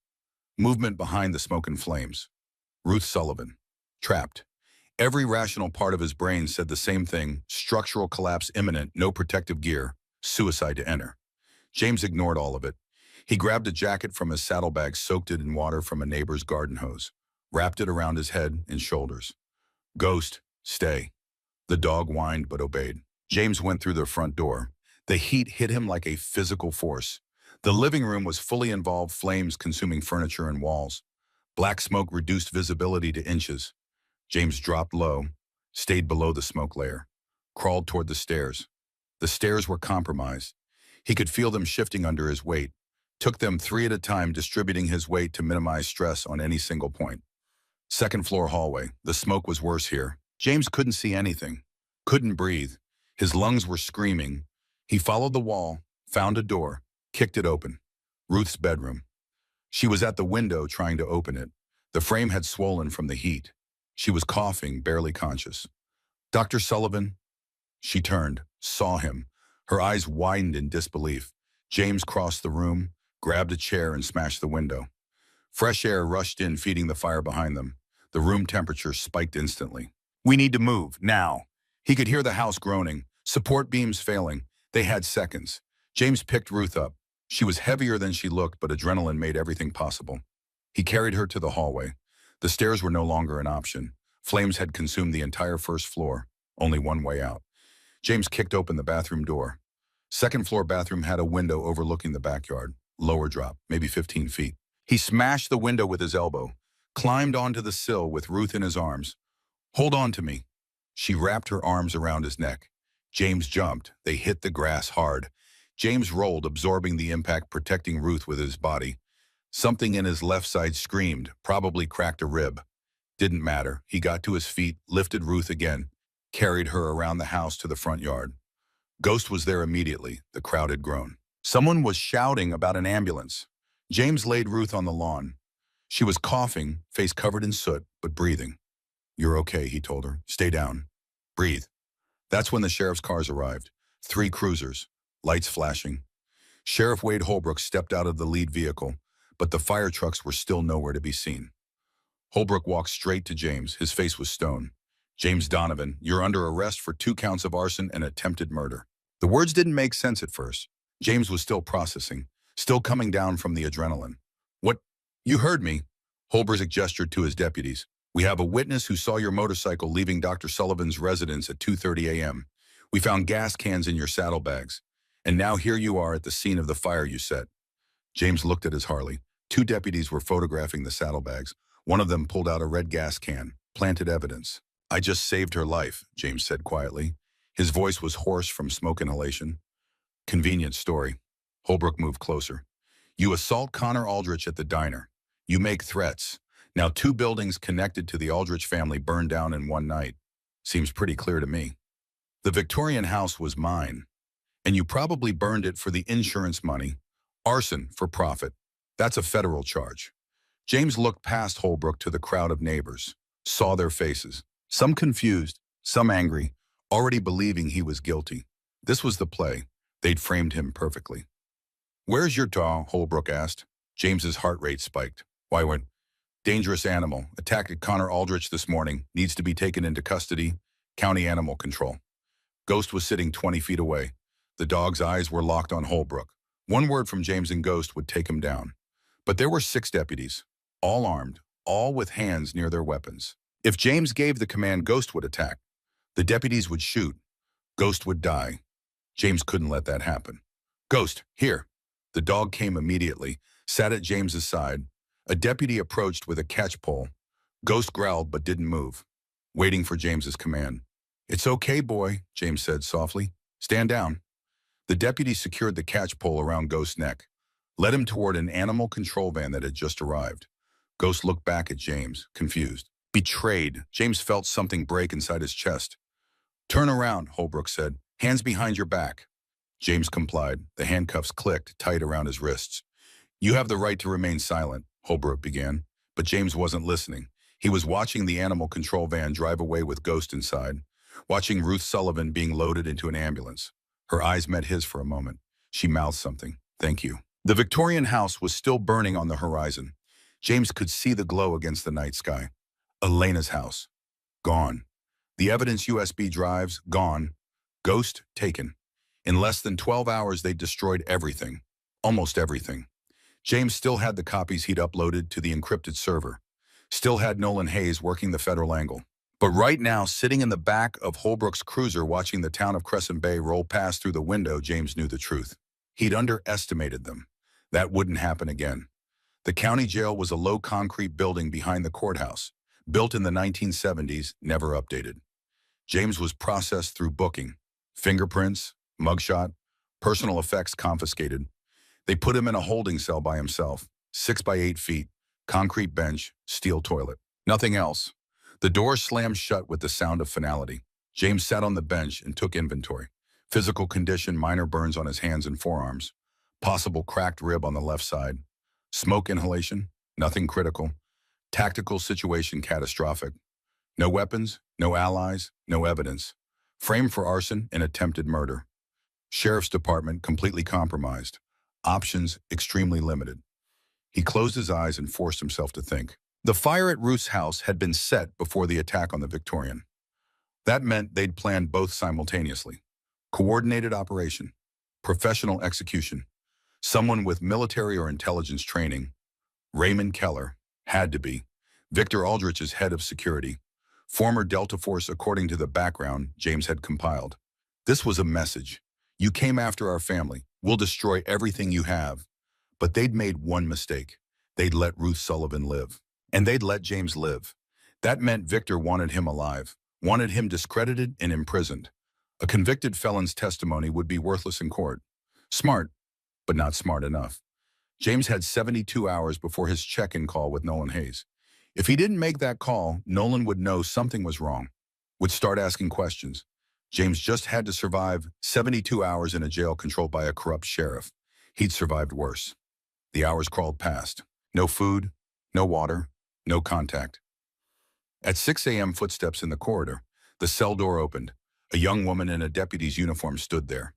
Movement behind the smoke and flames. Ruth Sullivan. Trapped. Every rational part of his brain said the same thing: structural collapse imminent, no protective gear, suicide to enter. James ignored all of it. He grabbed a jacket from his saddlebag, soaked it in water from a neighbor's garden hose, wrapped it around his head and shoulders. Ghost, stay. The dog whined but obeyed. James went through the front door. The heat hit him like a physical force. The living room was fully involved, flames consuming furniture and walls. Black smoke reduced visibility to inches. James dropped low, stayed below the smoke layer, crawled toward the stairs. The stairs were compromised. He could feel them shifting under his weight, took them 3 at a time, distributing his weight to minimize stress on any single point. Second floor hallway. The smoke was worse here. James couldn't see anything, couldn't breathe. His lungs were screaming. He followed the wall, found a door, kicked it open. Ruth's bedroom. She was at the window trying to open it. The frame had swollen from the heat. She was coughing, barely conscious. Dr. Sullivan? She turned, saw him. Her eyes widened in disbelief. James crossed the room, grabbed a chair and smashed the window. Fresh air rushed in, feeding the fire behind them. The room temperature spiked instantly. We need to move, now. He could hear the house groaning, support beams failing. They had seconds. James picked Ruth up. She was heavier than she looked, but adrenaline made everything possible. He carried her to the hallway. The stairs were no longer an option. Flames had consumed the entire first floor. Only one way out. James kicked open the bathroom door. Second floor bathroom had a window overlooking the backyard. Lower drop, maybe 15 feet. He smashed the window with his elbow, climbed onto the sill with Ruth in his arms. Hold on to me. She wrapped her arms around his neck. James jumped. They hit the grass hard. James rolled, absorbing the impact, protecting Ruth with his body. Something in his left side screamed, probably cracked a rib. Didn't matter. He got to his feet, lifted Ruth again, carried her around the house to the front yard. Ghost was there immediately. The crowd had grown. Someone was shouting about an ambulance. James laid Ruth on the lawn. She was coughing, face covered in soot, but breathing. You're okay, he told her. Stay down. Breathe. That's when the sheriff's cars arrived. 3 cruisers, lights flashing. Sheriff Wade Holbrook stepped out of the lead vehicle, but the fire trucks were still nowhere to be seen. Holbrook walked straight to James. His face was stone. James Donovan, you're under arrest for 2 counts of arson and attempted murder. The words didn't make sense at first. James was still processing, still coming down from the adrenaline. What? You heard me. Holbrook gestured to his deputies. We have a witness who saw your motorcycle leaving Dr. Sullivan's residence at 2:30 a.m. We found gas cans in your saddlebags. And now here you are at the scene of the fire you set. James looked at his Harley. 2 deputies were photographing the saddlebags. One of them pulled out a red gas can, planted evidence. I just saved her life, James said quietly. His voice was hoarse from smoke inhalation. Convenient story. Holbrook moved closer. You assault Connor Aldrich at the diner. You make threats. Now 2 buildings connected to the Aldrich family burned down in one night. Seems pretty clear to me. The Victorian house was mine, and you probably burned it for the insurance money. Arson for profit. That's a federal charge. James looked past Holbrook to the crowd of neighbors, saw their faces, some confused, some angry, already believing he was guilty. This was the play. They'd framed him perfectly. Where's your dog? Holbrook asked. James's heart rate spiked. Why went? Dangerous animal. Attacked Connor Aldrich this morning. Needs to be taken into custody. County Animal Control. Ghost was sitting 20 feet away. The dog's eyes were locked on Holbrook. One word from James and Ghost would take him down. But there were 6 deputies, all armed, all with hands near their weapons. If James gave the command, Ghost would attack. The deputies would shoot. Ghost would die. James couldn't let that happen. Ghost, here. The dog came immediately, sat at James's side. A deputy approached with a catch pole. Ghost growled but didn't move, waiting for James's command. It's okay, boy, James said softly. Stand down. The deputy secured the catch pole around Ghost's neck, led him toward an animal control van that had just arrived. Ghost looked back at James, confused. Betrayed. James felt something break inside his chest. Turn around, Holbrook said. Hands behind your back. James complied. The handcuffs clicked tight around his wrists. You have the right to remain silent, Holbrook began. But James wasn't listening. He was watching the animal control van drive away with Ghost inside, watching Ruth Sullivan being loaded into an ambulance. Her eyes met his for a moment. She mouthed something. Thank you. The Victorian house was still burning on the horizon. James could see the glow against the night sky. Elena's house. Gone. The evidence USB drives, gone. Ghost, taken. In less than 12 hours, they destroyed everything. Almost everything. James still had the copies he'd uploaded to the encrypted server. Still had Nolan Hayes working the federal angle. But right now, sitting in the back of Holbrook's cruiser watching the town of Crescent Bay roll past through the window, James knew the truth. He'd underestimated them. That wouldn't happen again. The county jail was a low concrete building behind the courthouse, built in the 1970s, never updated. James was processed through booking. Fingerprints, mugshot, personal effects confiscated. They put him in a holding cell by himself, 6 by 8 feet, concrete bench, steel toilet. Nothing else. The door slammed shut with the sound of finality. James sat on the bench and took inventory. Physical condition, minor burns on his hands and forearms. Possible cracked rib on the left side. Smoke inhalation, nothing critical. Tactical situation, catastrophic. No weapons, no allies, no evidence. Framed for arson and attempted murder. Sheriff's Department completely compromised. Options extremely limited. He closed his eyes and forced himself to think. The fire at Ruth's house had been set before the attack on the Victorian. That meant they'd planned both simultaneously. Coordinated operation. Professional execution. Someone with military or intelligence training. Raymond Keller. Had to be. Victor Aldrich's head of security. Former Delta Force according to the background James had compiled. This was a message. You came after our family. We'll destroy everything you have. But they'd made one mistake. They'd let Ruth Sullivan live. And they'd let James live. That meant Victor wanted him alive, wanted him discredited and imprisoned. A convicted felon's testimony would be worthless in court. Smart, but not smart enough. James had 72 hours before his check-in call with Nolan Hayes. If he didn't make that call, Nolan would know something was wrong, would start asking questions. James just had to survive 72 hours in a jail controlled by a corrupt sheriff. He'd survived worse. The hours crawled past. No food, no water, no contact. At 6 a.m., footsteps in the corridor. The cell door opened. A young woman in a deputy's uniform stood there.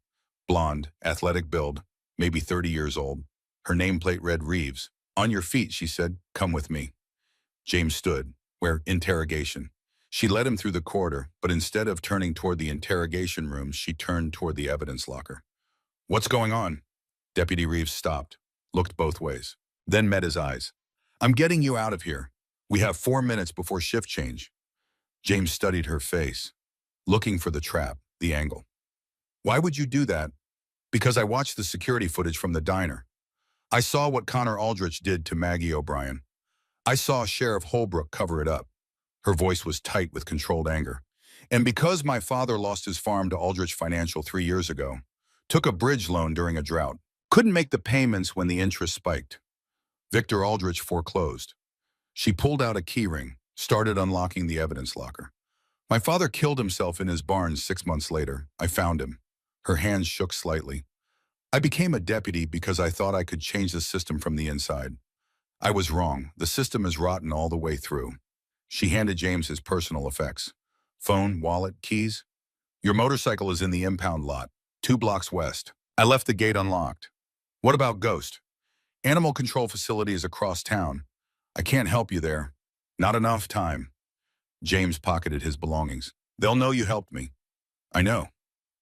Blonde, athletic build, maybe 30 years old. Her nameplate read Reeves. On your feet, she said, come with me. James stood, where interrogation. She led him through the corridor, but instead of turning toward the interrogation room, she turned toward the evidence locker. What's going on? Deputy Reeves stopped, looked both ways, then met his eyes. I'm getting you out of here. We have 4 minutes before shift change. James studied her face, looking for the trap, the angle. Why would you do that? Because I watched the security footage from the diner. I saw what Connor Aldrich did to Maggie O'Brien. I saw Sheriff Holbrook cover it up. Her voice was tight with controlled anger. And because my father lost his farm to Aldrich Financial 3 years ago, took a bridge loan during a drought, couldn't make the payments when the interest spiked. Victor Aldrich foreclosed. She pulled out a key ring, started unlocking the evidence locker. My father killed himself in his barn 6 months later. I found him. Her hands shook slightly. I became a deputy because I thought I could change the system from the inside. I was wrong. The system is rotten all the way through. She handed James his personal effects. Phone, wallet, keys. Your motorcycle is in the impound lot, 2 blocks west. I left the gate unlocked. What about Ghost? Animal control facility is across town. I can't help you there. Not enough time. James pocketed his belongings. They'll know you helped me. I know.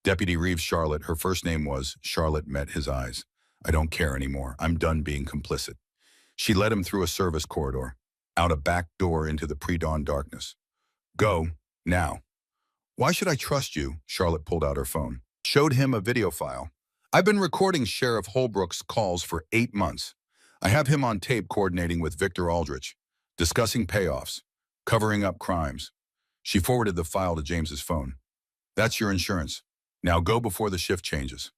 Deputy Reeves Charlotte, her first name was, Charlotte met his eyes. I don't care anymore. I'm done being complicit. She led him through a service corridor, out a back door into the pre-dawn darkness. Go, now. Why should I trust you? Charlotte pulled out her phone. Showed him a video file. I've been recording Sheriff Holbrook's calls for 8 months. I have him on tape coordinating with Victor Aldrich, discussing payoffs, covering up crimes. She forwarded the file to James's phone. That's your insurance. Now go before the shift changes.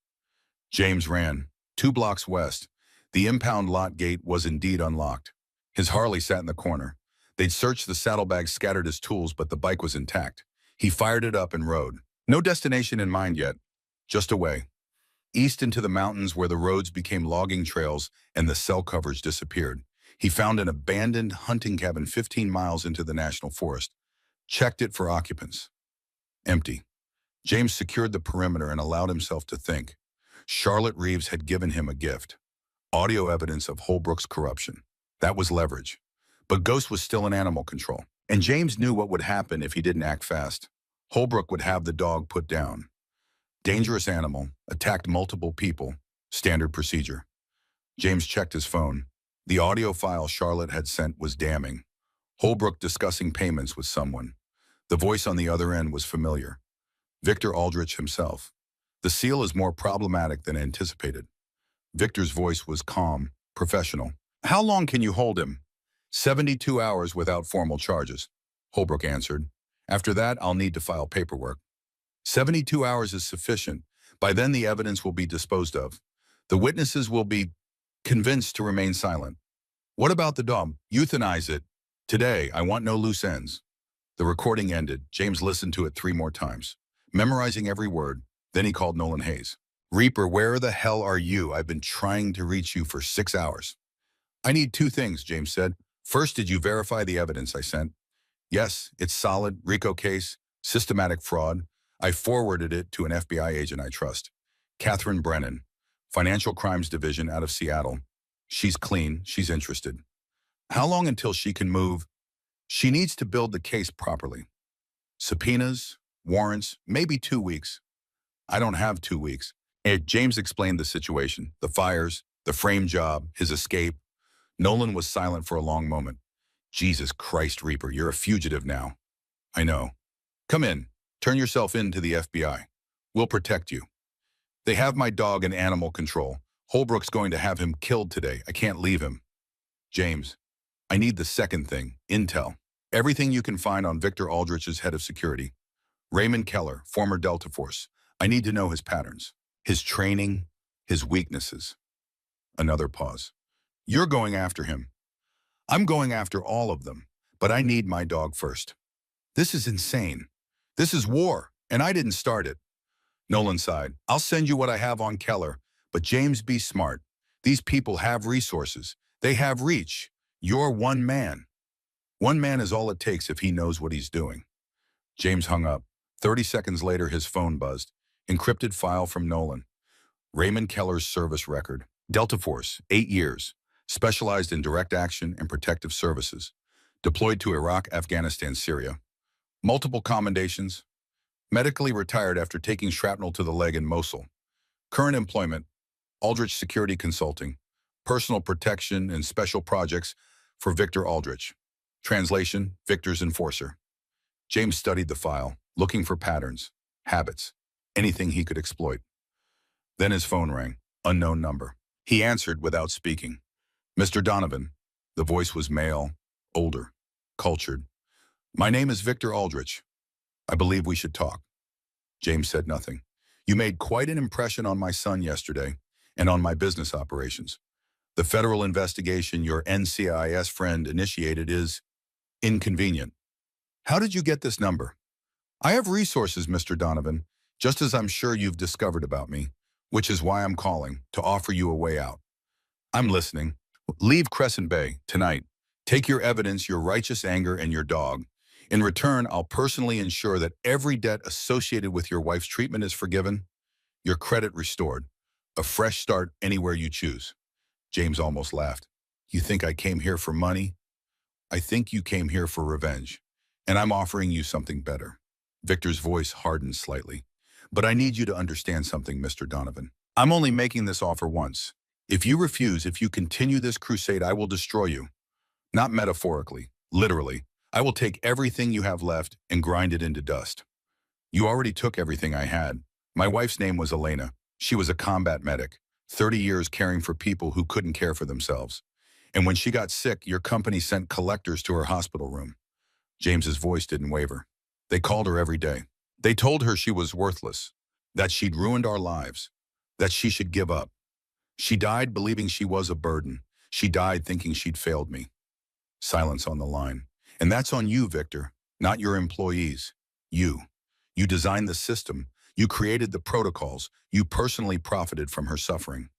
James ran. 2 blocks west. The impound lot gate was indeed unlocked. His Harley sat in the corner. They'd searched the saddlebags, scattered his tools, but the bike was intact. He fired it up and rode. No destination in mind yet. just away, east into the mountains where the roads became logging trails and the cell coverage disappeared. He found an abandoned hunting cabin 15 miles into the national forest, checked it for occupants. Empty. James secured the perimeter and allowed himself to think. Charlotte Reeves had given him a gift. Audio evidence of Holbrook's corruption. That was leverage. But Ghost was still in animal control. And James knew what would happen if he didn't act fast. Holbrook would have the dog put down. Dangerous animal, attacked multiple people, standard procedure. James checked his phone. The audio file Charlotte had sent was damning. Holbrook discussing payments with someone. The voice on the other end was familiar. Victor Aldrich himself. The seal is more problematic than anticipated. Victor's voice was calm, professional. How long can you hold him? 72 hours without formal charges, Holbrook answered. After that, I'll need to file paperwork. 72 hours is sufficient. By then, the evidence will be disposed of. The witnesses will be convinced to remain silent. What about the dog? Euthanize it. Today, I want no loose ends. The recording ended. James listened to it 3 more times, memorizing every word. Then he called Nolan Hayes. Reaper, where the hell are you? I've been trying to reach you for 6 hours. I need 2 things, James said. First, did you verify the evidence I sent? Yes, it's solid, RICO case, systematic fraud. I forwarded it to an FBI agent I trust. Catherine Brennan, Financial Crimes Division out of Seattle. She's clean, she's interested. How long until she can move? She needs to build the case properly. Subpoenas, warrants, maybe 2 weeks. I don't have 2 weeks. James explained the situation, the fires, the frame job, his escape. Nolan was silent for a long moment. Jesus Christ, Reaper, you're a fugitive now. I know. Come in. Turn yourself in to the FBI. We'll protect you. They have my dog in animal control. Holbrook's going to have him killed today. I can't leave him. James, I need the second thing, intel. Everything you can find on Victor Aldrich's head of security. Raymond Keller, former Delta Force. I need to know his patterns, his training, his weaknesses. Another pause. You're going after him. I'm going after all of them, but I need my dog first. This is insane. This is war, and I didn't start it. Nolan sighed. I'll send you what I have on Keller, but James, be smart. These people have resources. They have reach. You're one man. One man is all it takes if he knows what he's doing. James hung up. 30 seconds later, his phone buzzed. Encrypted file from Nolan. Raymond Keller's service record. Delta Force, 8 years. Specialized in direct action and protective services. Deployed to Iraq, Afghanistan, Syria. Multiple commendations. Medically retired after taking shrapnel to the leg in Mosul. Current employment, Aldrich Security Consulting. Personal protection and special projects for Victor Aldrich. Translation, Victor's enforcer. James studied the file, looking for patterns, habits, anything he could exploit. Then his phone rang, unknown number. He answered without speaking. Mr. Donovan. The voice was male, older, cultured. My name is Victor Aldrich. I believe we should talk. James said nothing. You made quite an impression on my son yesterday and on my business operations. The federal investigation your NCIS friend initiated is inconvenient. How did you get this number? I have resources, Mr. Donovan, just as I'm sure you've discovered about me, which is why I'm calling, to offer you a way out. I'm listening. Leave Crescent Bay tonight. Take your evidence, your righteous anger, and your dog. In return, I'll personally ensure that every debt associated with your wife's treatment is forgiven, your credit restored, a fresh start anywhere you choose. James almost laughed. You think I came here for money? I think you came here for revenge, and I'm offering you something better. Victor's voice hardened slightly. But I need you to understand something, Mr. Donovan. I'm only making this offer once. If you refuse, if you continue this crusade, I will destroy you. Not metaphorically, literally. I will take everything you have left and grind it into dust. You already took everything I had. My wife's name was Elena. She was a combat medic, 30 years caring for people who couldn't care for themselves. And when she got sick, your company sent collectors to her hospital room. James's voice didn't waver. They called her every day. They told her she was worthless, that she'd ruined our lives, that she should give up. She died believing she was a burden. She died thinking she'd failed me. Silence on the line. And that's on you, Victor, not your employees. You. You designed the system. You created the protocols. You personally profited from her suffering.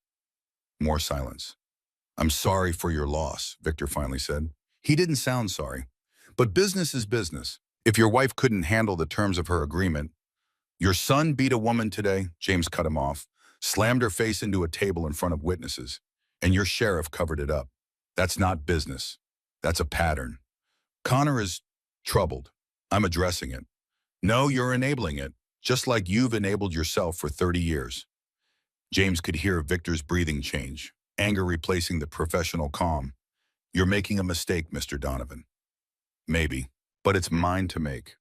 More silence. I'm sorry for your loss, Victor finally said. He didn't sound sorry. But business is business. If your wife couldn't handle the terms of her agreement, your son beat a woman today, James cut him off, slammed her face into a table in front of witnesses, and your sheriff covered it up. That's not business. That's a pattern. Connor is troubled. I'm addressing it. No, you're enabling it, just like you've enabled yourself for 30 years. James could hear Victor's breathing change, anger replacing the professional calm. You're making a mistake, Mr. Donovan. Maybe, but it's mine to make.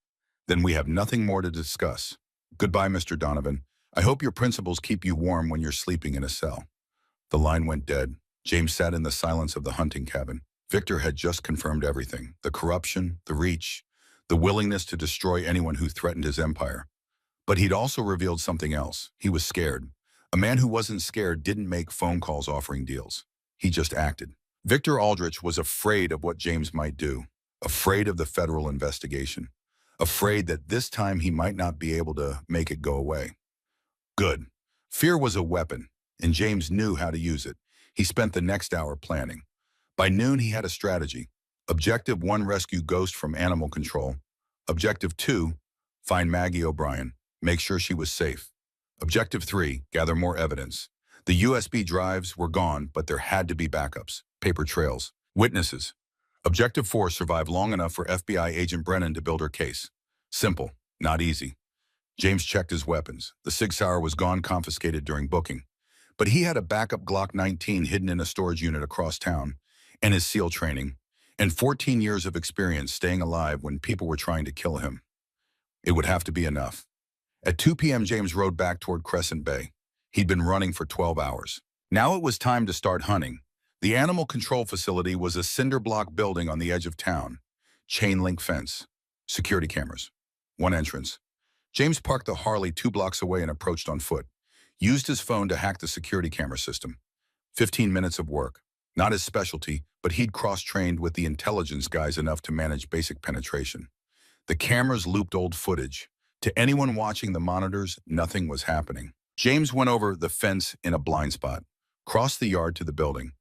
Then we have nothing more to discuss. Goodbye, Mr. Donovan. I hope your principles keep you warm when you're sleeping in a cell. The line went dead. James sat in the silence of the hunting cabin. Victor had just confirmed everything. The corruption, the reach, the willingness to destroy anyone who threatened his empire. But he'd also revealed something else. He was scared. A man who wasn't scared didn't make phone calls offering deals. He just acted. Victor Aldrich was afraid of what James might do, afraid of the federal investigation, afraid that this time he might not be able to make it go away. Good. Fear was a weapon, and James knew how to use it. He spent the next hour planning. By noon, he had a strategy. Objective 1, rescue Ghost from animal control. Objective 2, find Maggie O'Brien. Make sure she was safe. Objective 3, gather more evidence. The USB drives were gone, but there had to be backups, paper trails, witnesses. Objective 4, survive long enough for FBI agent Brennan to build her case. Simple, not easy. James checked his weapons. The Sig Sauer was gone, confiscated during booking. But he had a backup Glock 19 hidden in a storage unit across town, and his SEAL training, and 14 years of experience staying alive when people were trying to kill him. It would have to be enough. At 2 p.m., James rode back toward Crescent Bay. He'd been running for 12 hours. Now it was time to start hunting. The animal control facility was a cinder block building on the edge of town. Chain link fence. Security cameras. One entrance. James parked the Harley 2 blocks away and approached on foot. Used his phone to hack the security camera system. 15 minutes of work. Not his specialty, but he'd cross-trained with the intelligence guys enough to manage basic penetration. The cameras looped old footage. To anyone watching the monitors, nothing was happening. James went over the fence in a blind spot, crossed the yard to the building.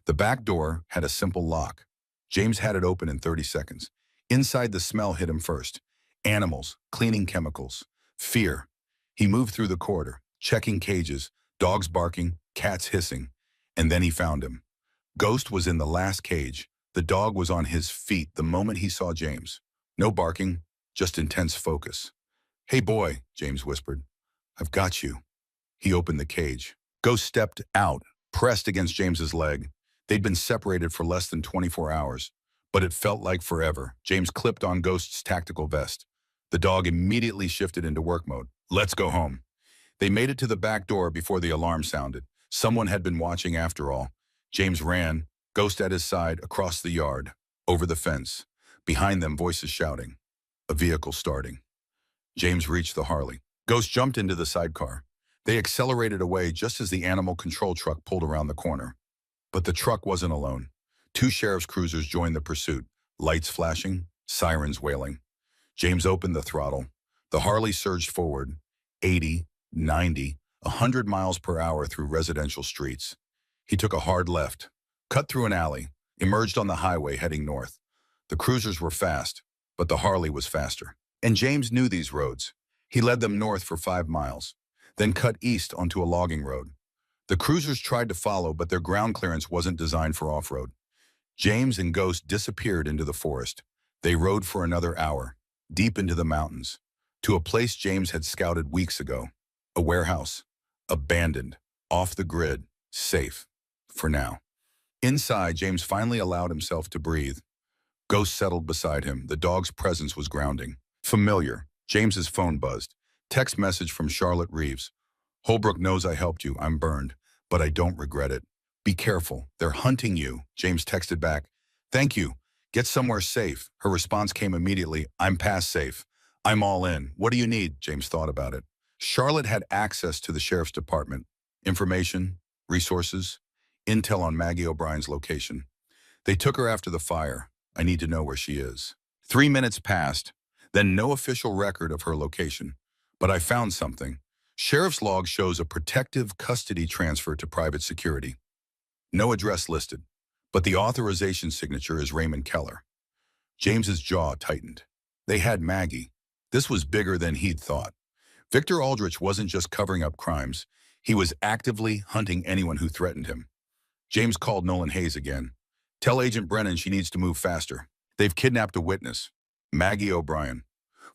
The back door had a simple lock. James had it open in 30 seconds. Inside, the smell hit him first. Animals, cleaning chemicals, fear. He moved through the corridor, checking cages, dogs barking, cats hissing, and then he found him. Ghost was in the last cage. The dog was on his feet the moment he saw James. No barking, just intense focus. "Hey boy," James whispered. "I've got you." He opened the cage. Ghost stepped out, pressed against James's leg. They'd been separated for less than 24 hours, but it felt like forever. James clipped on Ghost's tactical vest. The dog immediately shifted into work mode. "Let's go home." They made it to the back door before the alarm sounded. Someone had been watching after all. James ran, Ghost at his side, across the yard, over the fence. Behind them, voices shouting. A vehicle starting. James reached the Harley. Ghost jumped into the sidecar. They accelerated away just as the animal control truck pulled around the corner. But the truck wasn't alone. 2 sheriff's cruisers joined the pursuit, lights flashing, sirens wailing. James opened the throttle. The Harley surged forward, 80, 90, 100 miles per hour through residential streets. He took a hard left, cut through an alley, emerged on the highway heading north. The cruisers were fast, but the Harley was faster. And James knew these roads. He led them north for 5 miles, then cut east onto a logging road. The cruisers tried to follow, but their ground clearance wasn't designed for off-road. James and Ghost disappeared into the forest. They rode for another hour, deep into the mountains, to a place James had scouted weeks ago. A warehouse, abandoned, off the grid, safe, for now. Inside, James finally allowed himself to breathe. Ghost settled beside him. The dog's presence was grounding. Familiar. James's phone buzzed. Text message from Charlotte Reeves. "Holbrook knows I helped you. I'm burned, but I don't regret it. Be careful. They're hunting you." James texted back. "Thank you. Get somewhere safe." Her response came immediately. "I'm past safe. I'm all in. What do you need?" James thought about it. Charlotte had access to the sheriff's department. Information, resources, intel on Maggie O'Brien's location. They took her after the fire. I need to know where she is. 3 minutes passed, then no official record of her location. But I found something. Sheriff's log shows a protective custody transfer to private security. No address listed, but the authorization signature is Raymond Keller. James's jaw tightened. They had Maggie. This was bigger than he'd thought. Victor Aldrich wasn't just covering up crimes. He was actively hunting anyone who threatened him. James called Nolan Hayes again. Tell Agent Brennan she needs to move faster. They've kidnapped a witness, Maggie O'Brien,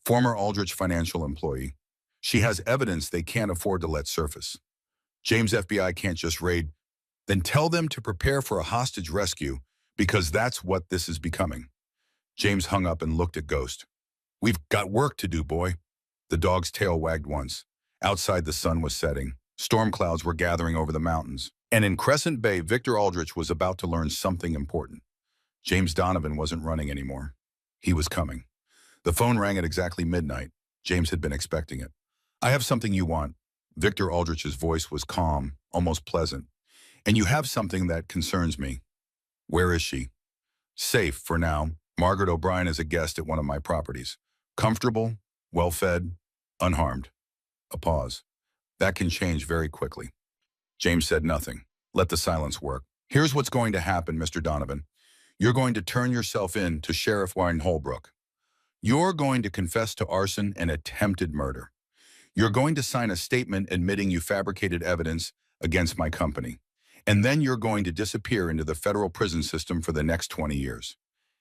former Aldrich financial employee. She has evidence they can't afford to let surface. James' FBI can't just raid. Then tell them to prepare for a hostage rescue, because that's what this is becoming. James hung up and looked at Ghost. We've got work to do, boy. The dog's tail wagged once. Outside, the sun was setting. Storm clouds were gathering over the mountains. And in Crescent Bay, Victor Aldrich was about to learn something important. James Donovan wasn't running anymore. He was coming. The phone rang at exactly midnight. James had been expecting it. I have something you want. Victor Aldrich's voice was calm, almost pleasant. And you have something that concerns me. Where is she? Safe for now. Margaret O'Brien is a guest at one of my properties. Comfortable, well-fed, unharmed. A pause. That can change very quickly. James said nothing. Let the silence work. Here's what's going to happen, Mr. Donovan. You're going to turn yourself in to Sheriff Wayne Holbrook. You're going to confess to arson and attempted murder. You're going to sign a statement admitting you fabricated evidence against my company. And then you're going to disappear into the federal prison system for the next 20 years.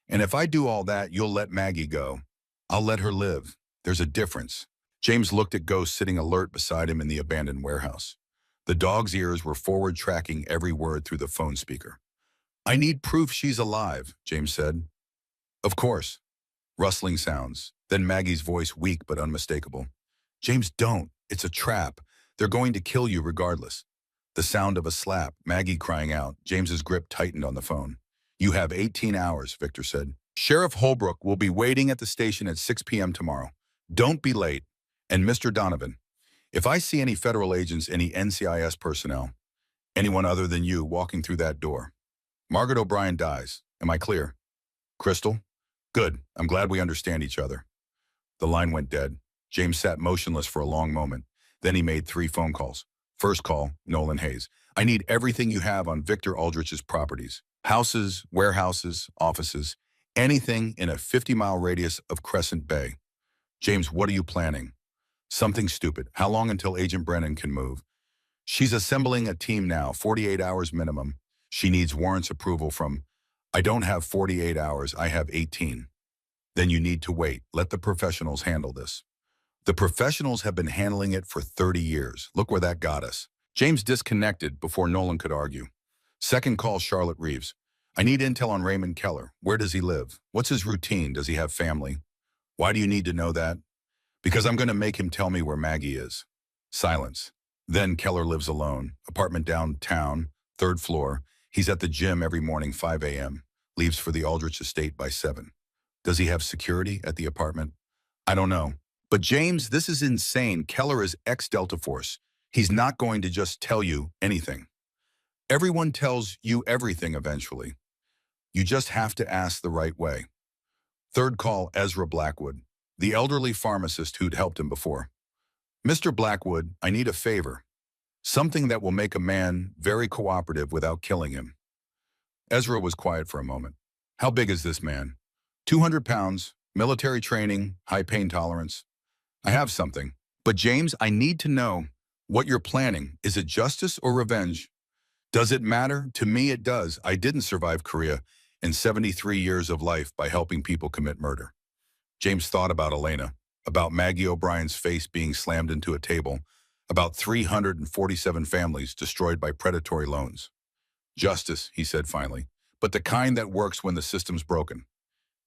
And if I do all that, you'll let Maggie go. I'll let her live. There's a difference. James looked at Ghost sitting alert beside him in the abandoned warehouse. The dog's ears were forward tracking every word through the phone speaker. I need proof she's alive, James said. Of course. Rustling sounds. Then Maggie's voice, weak but unmistakable. James, don't. It's a trap. They're going to kill you regardless. The sound of a slap, Maggie crying out. James's grip tightened on the phone. You have 18 hours, Victor said. Sheriff Holbrook will be waiting at the station at 6 p.m. tomorrow. Don't be late. And Mr. Donovan, if I see any federal agents, any NCIS personnel, anyone other than you walking through that door, Margaret O'Brien dies. Am I clear? Crystal? Good. I'm glad we understand each other. The line went dead. James sat motionless for a long moment. Then he made 3 phone calls. First call, Nolan Hayes. I need everything you have on Victor Aldrich's properties. Houses, warehouses, offices, anything in a 50-mile radius of Crescent Bay. James, what are you planning? Something stupid. How long until Agent Brennan can move? She's assembling a team now, 48 hours minimum. She needs warrants approval from, I don't have 48 hours, I have 18. Then you need to wait. Let the professionals handle this. The professionals have been handling it for 30 years. Look where that got us. James disconnected before Nolan could argue. Second call, Charlotte Reeves. I need intel on Raymond Keller. Where does he live? What's his routine? Does he have family? Why do you need to know that? Because I'm going to make him tell me where Maggie is. Silence. Then Keller lives alone. Apartment downtown, 3rd floor. He's at the gym every morning, 5 a.m. Leaves for the Aldrich estate by 7. Does he have security at the apartment? I don't know. But James, this is insane. Keller is ex-Delta Force. He's not going to just tell you anything. Everyone tells you everything eventually. You just have to ask the right way. Third call, Ezra Blackwood, the elderly pharmacist who'd helped him before. Mr. Blackwood, I need a favor. Something that will make a man very cooperative without killing him. Ezra was quiet for a moment. How big is this man? 200 pounds, military training, high pain tolerance. I have something. But James, I need to know what you're planning. Is it justice or revenge? Does it matter? To me, it does. I didn't survive Korea and 73 years of life by helping people commit murder. James thought about Elena, about Maggie O'Brien's face being slammed into a table, about 347 families destroyed by predatory loans. Justice, he said finally, but the kind that works when the system's broken.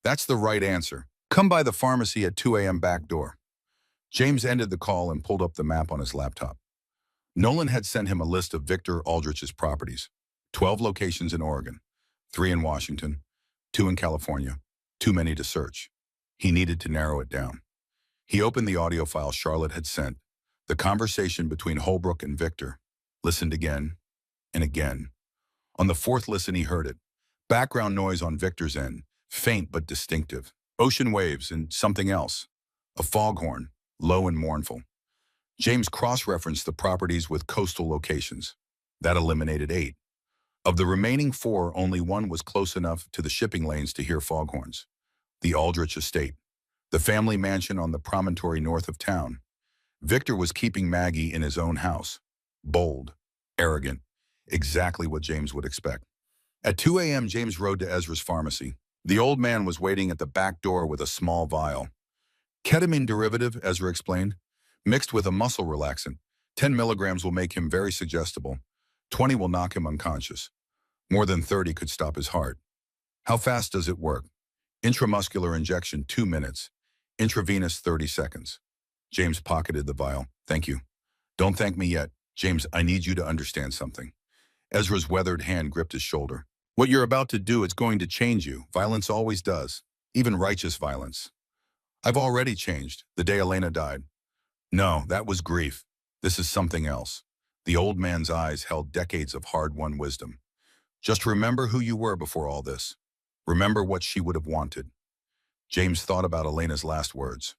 That's the right answer. Come by the pharmacy at 2 a.m. back door. James ended the call and pulled up the map on his laptop. Nolan had sent him a list of Victor Aldrich's properties, 12 locations in Oregon, 3 in Washington, 2 in California, too many to search. He needed to narrow it down. He opened the audio file Charlotte had sent, the conversation between Holbrook and Victor, listened again and again. On the 4th listen, he heard it. Background noise on Victor's end, faint but distinctive. Ocean waves and something else. A foghorn, low and mournful. James cross-referenced the properties with coastal locations. That eliminated 8. Of the remaining 4, only 1 was close enough to the shipping lanes to hear foghorns. The Aldrich estate, the family mansion on the promontory north of town. Victor was keeping Maggie in his own house. Bold, arrogant, exactly what James would expect. At 2 a.m., James rode to Ezra's pharmacy. The old man was waiting at the back door with a small vial. Ketamine derivative, Ezra explained, mixed with a muscle relaxant. 10 milligrams will make him very suggestible. 20 will knock him unconscious. More than 30 could stop his heart. How fast does it work? Intramuscular injection, 2 minutes. Intravenous, 30 seconds. James pocketed the vial. Thank you. Don't thank me yet. James, I need you to understand something. Ezra's weathered hand gripped his shoulder. What you're about to do is going to change you. Violence always does. Even righteous violence. I've already changed, the day Elena died. No, that was grief. This is something else. The old man's eyes held decades of hard-won wisdom. Just remember who you were before all this. Remember what she would have wanted. James thought about Elena's last words.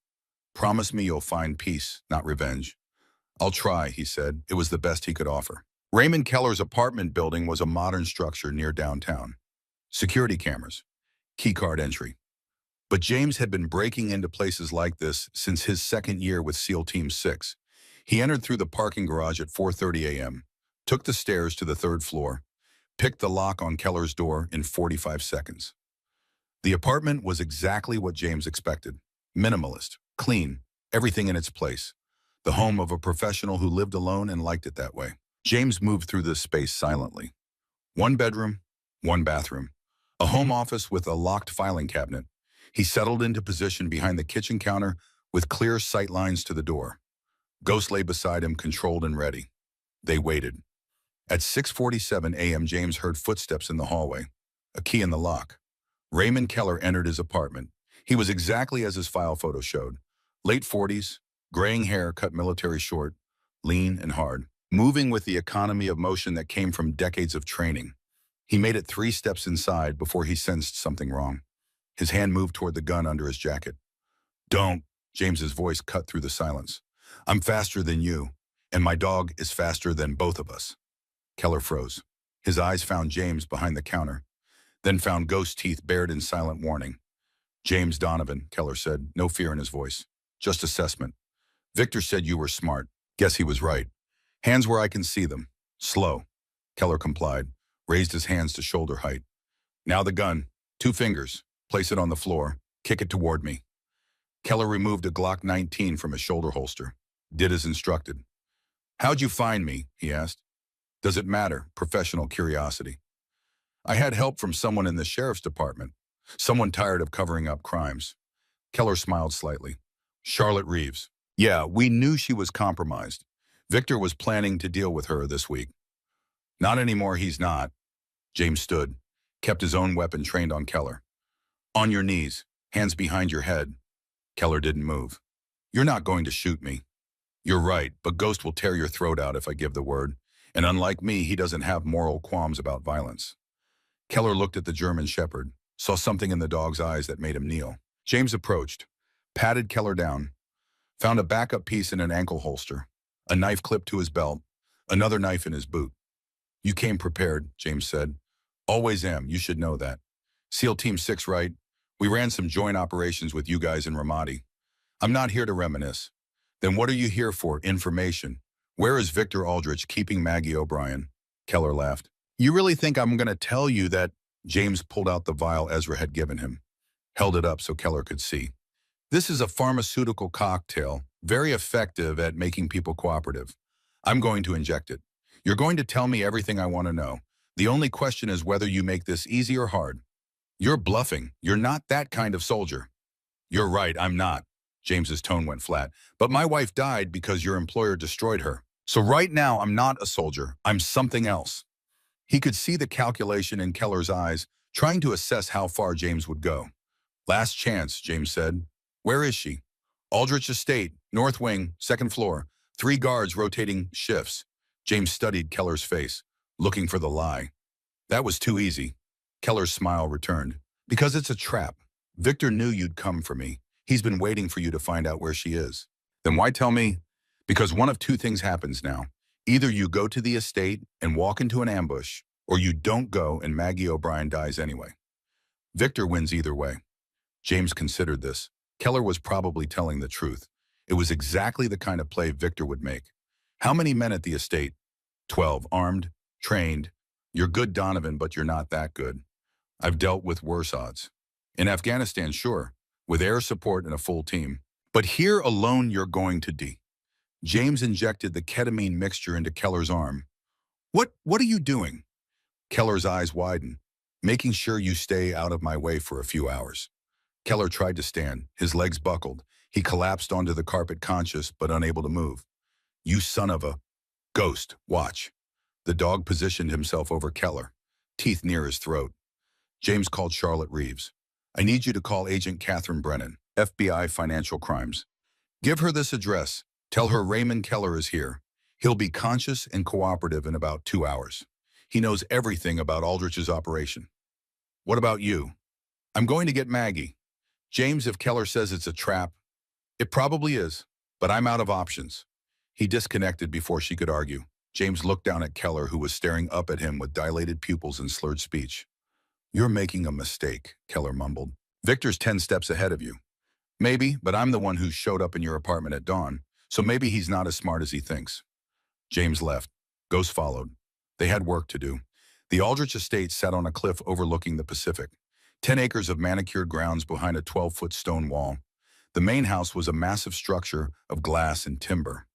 Promise me you'll find peace, not revenge. I'll try, he said. It was the best he could offer. Raymond Keller's apartment building was a modern structure near downtown. Security cameras, keycard entry. But James had been breaking into places like this since his second year with SEAL Team 6. He entered through the parking garage at 4:30 a.m., took the stairs to the 3rd floor, picked the lock on Keller's door in 45 seconds. The apartment was exactly what James expected. Minimalist, clean, everything in its place. The home of a professional who lived alone and liked it that way. James moved through this space silently. 1 bedroom, 1 bathroom, a home office with a locked filing cabinet. He settled into position behind the kitchen counter with clear sight lines to the door. Ghost lay beside him, controlled and ready. They waited. At 6:47 a.m., James heard footsteps in the hallway, a key in the lock. Raymond Keller entered his apartment. He was exactly as his file photo showed. Late 40s, graying hair cut military short, lean and hard, moving with the economy of motion that came from decades of training. He made it 3 steps inside before he sensed something wrong. His hand moved toward the gun under his jacket. Don't, James's voice cut through the silence. I'm faster than you, and my dog is faster than both of us. Keller froze. His eyes found James behind the counter, then found ghost teeth bared in silent warning. James Donovan, Keller said, no fear in his voice. Just assessment. Victor said you were smart. Guess he was right. Hands where I can see them. Slow. Keller complied, raised his hands to shoulder height. Now the gun. 2 fingers. Place it on the floor. Kick it toward me. Keller removed a Glock 19 from his shoulder holster. Did as instructed. How'd you find me? He asked. Does it matter? Professional curiosity. I had help from someone in the sheriff's department. Someone tired of covering up crimes. Keller smiled slightly. Charlotte Reeves. Yeah, we knew she was compromised. Victor was planning to deal with her this week. Not anymore, he's not. James stood, kept his own weapon trained on Keller. On your knees, hands behind your head. Keller didn't move. You're not going to shoot me. You're right, but Ghost will tear your throat out if I give the word. And unlike me, he doesn't have moral qualms about violence. Keller looked at the German shepherd, saw something in the dog's eyes that made him kneel. James approached, patted Keller down, found a backup piece in an ankle holster, a knife clipped to his belt, another knife in his boot. You came prepared, James said. Always am, you should know that. SEAL Team 6, right? We ran some joint operations with you guys in Ramadi. I'm not here to reminisce. Then what are you here for? Information. Where is Victor Aldrich keeping Maggie O'Brien? Keller laughed. You really think I'm going to tell you that? James pulled out the vial Ezra had given him, held it up so Keller could see. This is a pharmaceutical cocktail, very effective at making people cooperative. I'm going to inject it. You're going to tell me everything I want to know. The only question is whether you make this easy or hard. You're bluffing. You're not that kind of soldier. You're right, I'm not. James's tone went flat. But my wife died because your employer destroyed her. So right now, I'm not a soldier. I'm something else. He could see the calculation in Keller's eyes, trying to assess how far James would go. Last chance, James said. Where is she? Aldrich Estate, North Wing, 2nd floor. 3 guards rotating shifts. James studied Keller's face, looking for the lie. That was too easy. Keller's smile returned. Because it's a trap. Victor knew you'd come for me. He's been waiting for you to find out where she is. Then why tell me? Because one of two things happens now. Either you go to the estate and walk into an ambush, or you don't go and Maggie O'Brien dies anyway. Victor wins either way. James considered this. Keller was probably telling the truth. It was exactly the kind of play Victor would make. How many men at the estate? 12, armed, trained. You're good, Donovan, but you're not that good. I've dealt with worse odds. In Afghanistan, sure, with air support and a full team. But here alone you're going to die. James injected the ketamine mixture into Keller's arm. What are you doing? Keller's eyes widened. Making sure you stay out of my way for a few hours. Keller tried to stand. His legs buckled. He collapsed onto the carpet, conscious but unable to move. You son of a ghost, watch. The dog positioned himself over Keller, teeth near his throat. James called Charlotte Reeves. I need you to call Agent Catherine Brennan, FBI Financial Crimes. Give her this address. Tell her Raymond Keller is here. He'll be conscious and cooperative in about 2 hours. He knows everything about Aldrich's operation. What about you? I'm going to get Maggie. James, if Keller says it's a trap, it probably is, but I'm out of options. He disconnected before she could argue. James looked down at Keller, who was staring up at him with dilated pupils and slurred speech. You're making a mistake, Keller mumbled. Victor's 10 steps ahead of you. Maybe, but I'm the one who showed up in your apartment at dawn, so maybe he's not as smart as he thinks. James left. Ghost followed. They had work to do. The Aldrich estate sat on a cliff overlooking the Pacific. 10 acres of manicured grounds behind a 12-foot stone wall. The main house was a massive structure of glass and timber.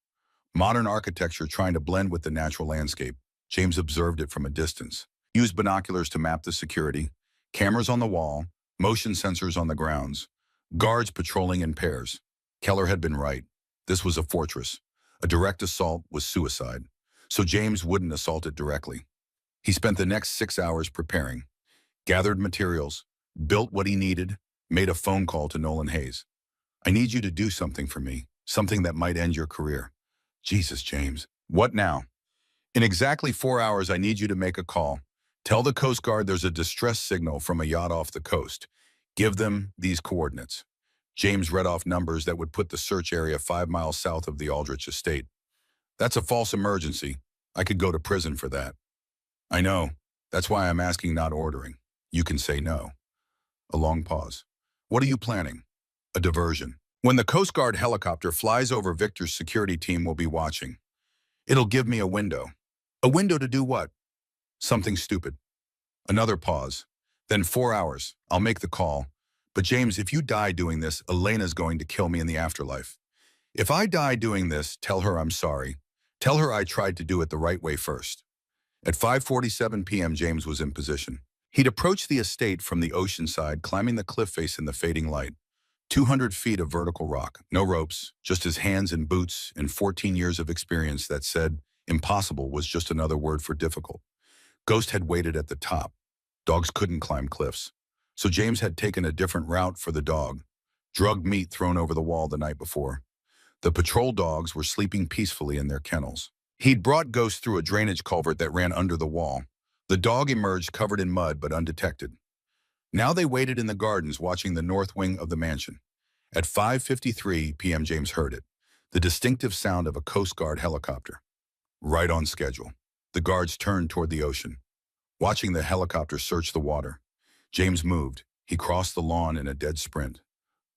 Modern architecture trying to blend with the natural landscape. James observed it from a distance. Used binoculars to map the security. Cameras on the wall. Motion sensors on the grounds. Guards patrolling in pairs. Keller had been right. This was a fortress. A direct assault was suicide. So James wouldn't assault it directly. He spent the next 6 hours preparing. Gathered materials. Built what he needed. Made a phone call to Nolan Hayes. I need you to do something for me. Something that might end your career. Jesus, James. What now? In exactly 4 hours, I need you to make a call. Tell the Coast Guard there's a distress signal from a yacht off the coast. Give them these coordinates. James read off numbers that would put the search area 5 miles south of the Aldrich estate. That's a false emergency. I could go to prison for that. I know. That's why I'm asking, not ordering. You can say no. A long pause. What are you planning? A diversion. When the Coast Guard helicopter flies over, Victor's security team will be watching. It'll give me a window. A window to do what? Something stupid. Another pause. Then 4 hours. I'll make the call. But James, if you die doing this, Elena's going to kill me in the afterlife. If I die doing this, tell her I'm sorry. Tell her I tried to do it the right way first. At 5:47 p.m., James was in position. He'd approached the estate from the ocean side, climbing the cliff face in the fading light. 200 feet of vertical rock, no ropes, just his hands and boots and 14 years of experience that said impossible was just another word for difficult. Ghost had waited at the top. Dogs couldn't climb cliffs. So James had taken a different route for the dog. Drugged meat thrown over the wall the night before. The patrol dogs were sleeping peacefully in their kennels. He'd brought Ghost through a drainage culvert that ran under the wall. The dog emerged covered in mud but undetected. Now they waited in the gardens watching the north wing of the mansion. At 5:53 p.m. James heard it, the distinctive sound of a Coast Guard helicopter. Right on schedule. The guards turned toward the ocean. Watching the helicopter search the water, James moved. He crossed the lawn in a dead sprint.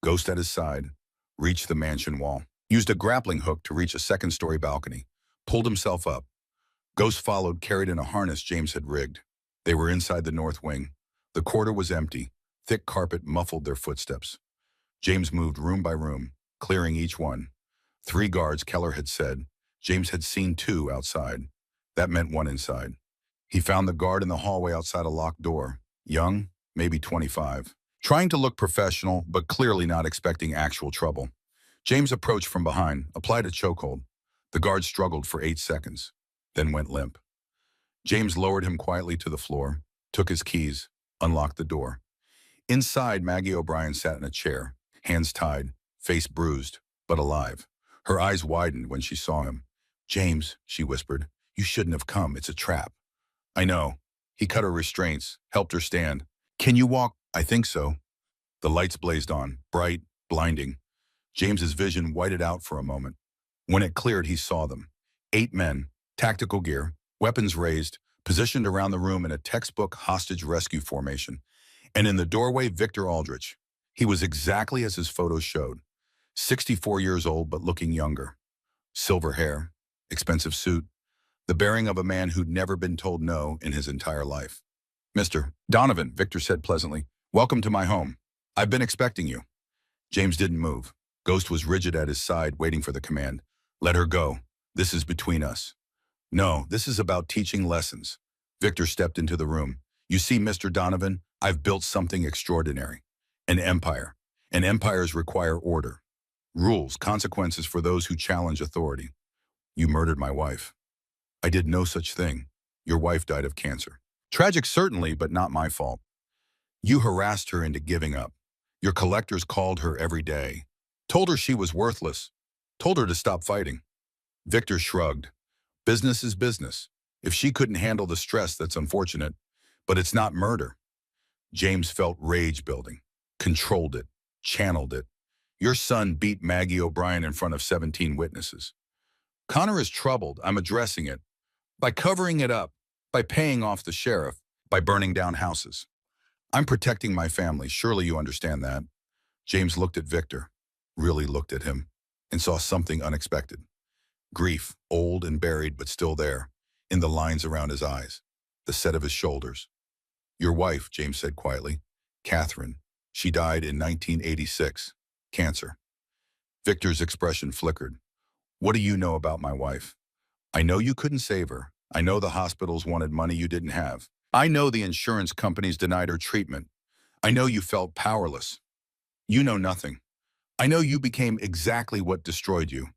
Ghost at his side, reached the mansion wall. Used a grappling hook to reach a second-story balcony. Pulled himself up. Ghost followed, carried in a harness James had rigged. They were inside the north wing. The corridor was empty. Thick carpet muffled their footsteps. James moved room by room, clearing each one. 3 guards, Keller had said. James had seen 2 outside. That meant 1 inside. He found the guard in the hallway outside a locked door. Young, maybe 25. Trying to look professional, but clearly not expecting actual trouble. James approached from behind, applied a chokehold. The guard struggled for 8 seconds, then went limp. James lowered him quietly to the floor, took his keys, unlocked the door. Inside, Maggie O'Brien sat in a chair, hands tied, face bruised, but alive. Her eyes widened when she saw him. James, she whispered, you shouldn't have come. It's a trap. I know. He cut her restraints, helped her stand. Can you walk? I think so. The lights blazed on, bright, blinding. James's vision whited out for a moment. When it cleared, he saw them. 8 men, tactical gear, weapons raised, positioned around the room in a textbook hostage rescue formation. And in the doorway, Victor Aldrich. He was exactly as his photos showed. 64 years old, but looking younger. Silver hair, expensive suit, the bearing of a man who'd never been told no in his entire life. "Mr. Donovan," Victor said pleasantly, "welcome to my home. I've been expecting you." James didn't move. Ghost was rigid at his side, waiting for the command. "Let her go. This is between us." "No, this is about teaching lessons." Victor stepped into the room. "You see, Mr. Donovan, I've built something extraordinary. An empire. And empires require order. Rules, consequences for those who challenge authority. You murdered my wife." "I did no such thing. Your wife died of cancer. Tragic certainly, but not my fault. You harassed her into giving up. Your collectors called her every day. Told her she was worthless. Told her to stop fighting." Victor shrugged. "Business is business. If she couldn't handle the stress, that's unfortunate. But it's not murder." James felt rage building. Controlled it. Channeled it. "Your son beat Maggie O'Brien in front of 17 witnesses. Connor is troubled. I'm addressing it. By covering it up. By paying off the sheriff. By burning down houses. I'm protecting my family. Surely you understand that." James looked at Victor. Really looked at him. And saw something unexpected. Grief, old and buried but still there, in the lines around his eyes, the set of his shoulders. "Your wife," James said quietly. "Catherine. She died in 1986. Cancer." Victor's expression flickered. "What do you know about my wife? I know you couldn't save her. I know the hospitals wanted money you didn't have. I know the insurance companies denied her treatment. I know you felt powerless. You know nothing. I know you became exactly what destroyed you.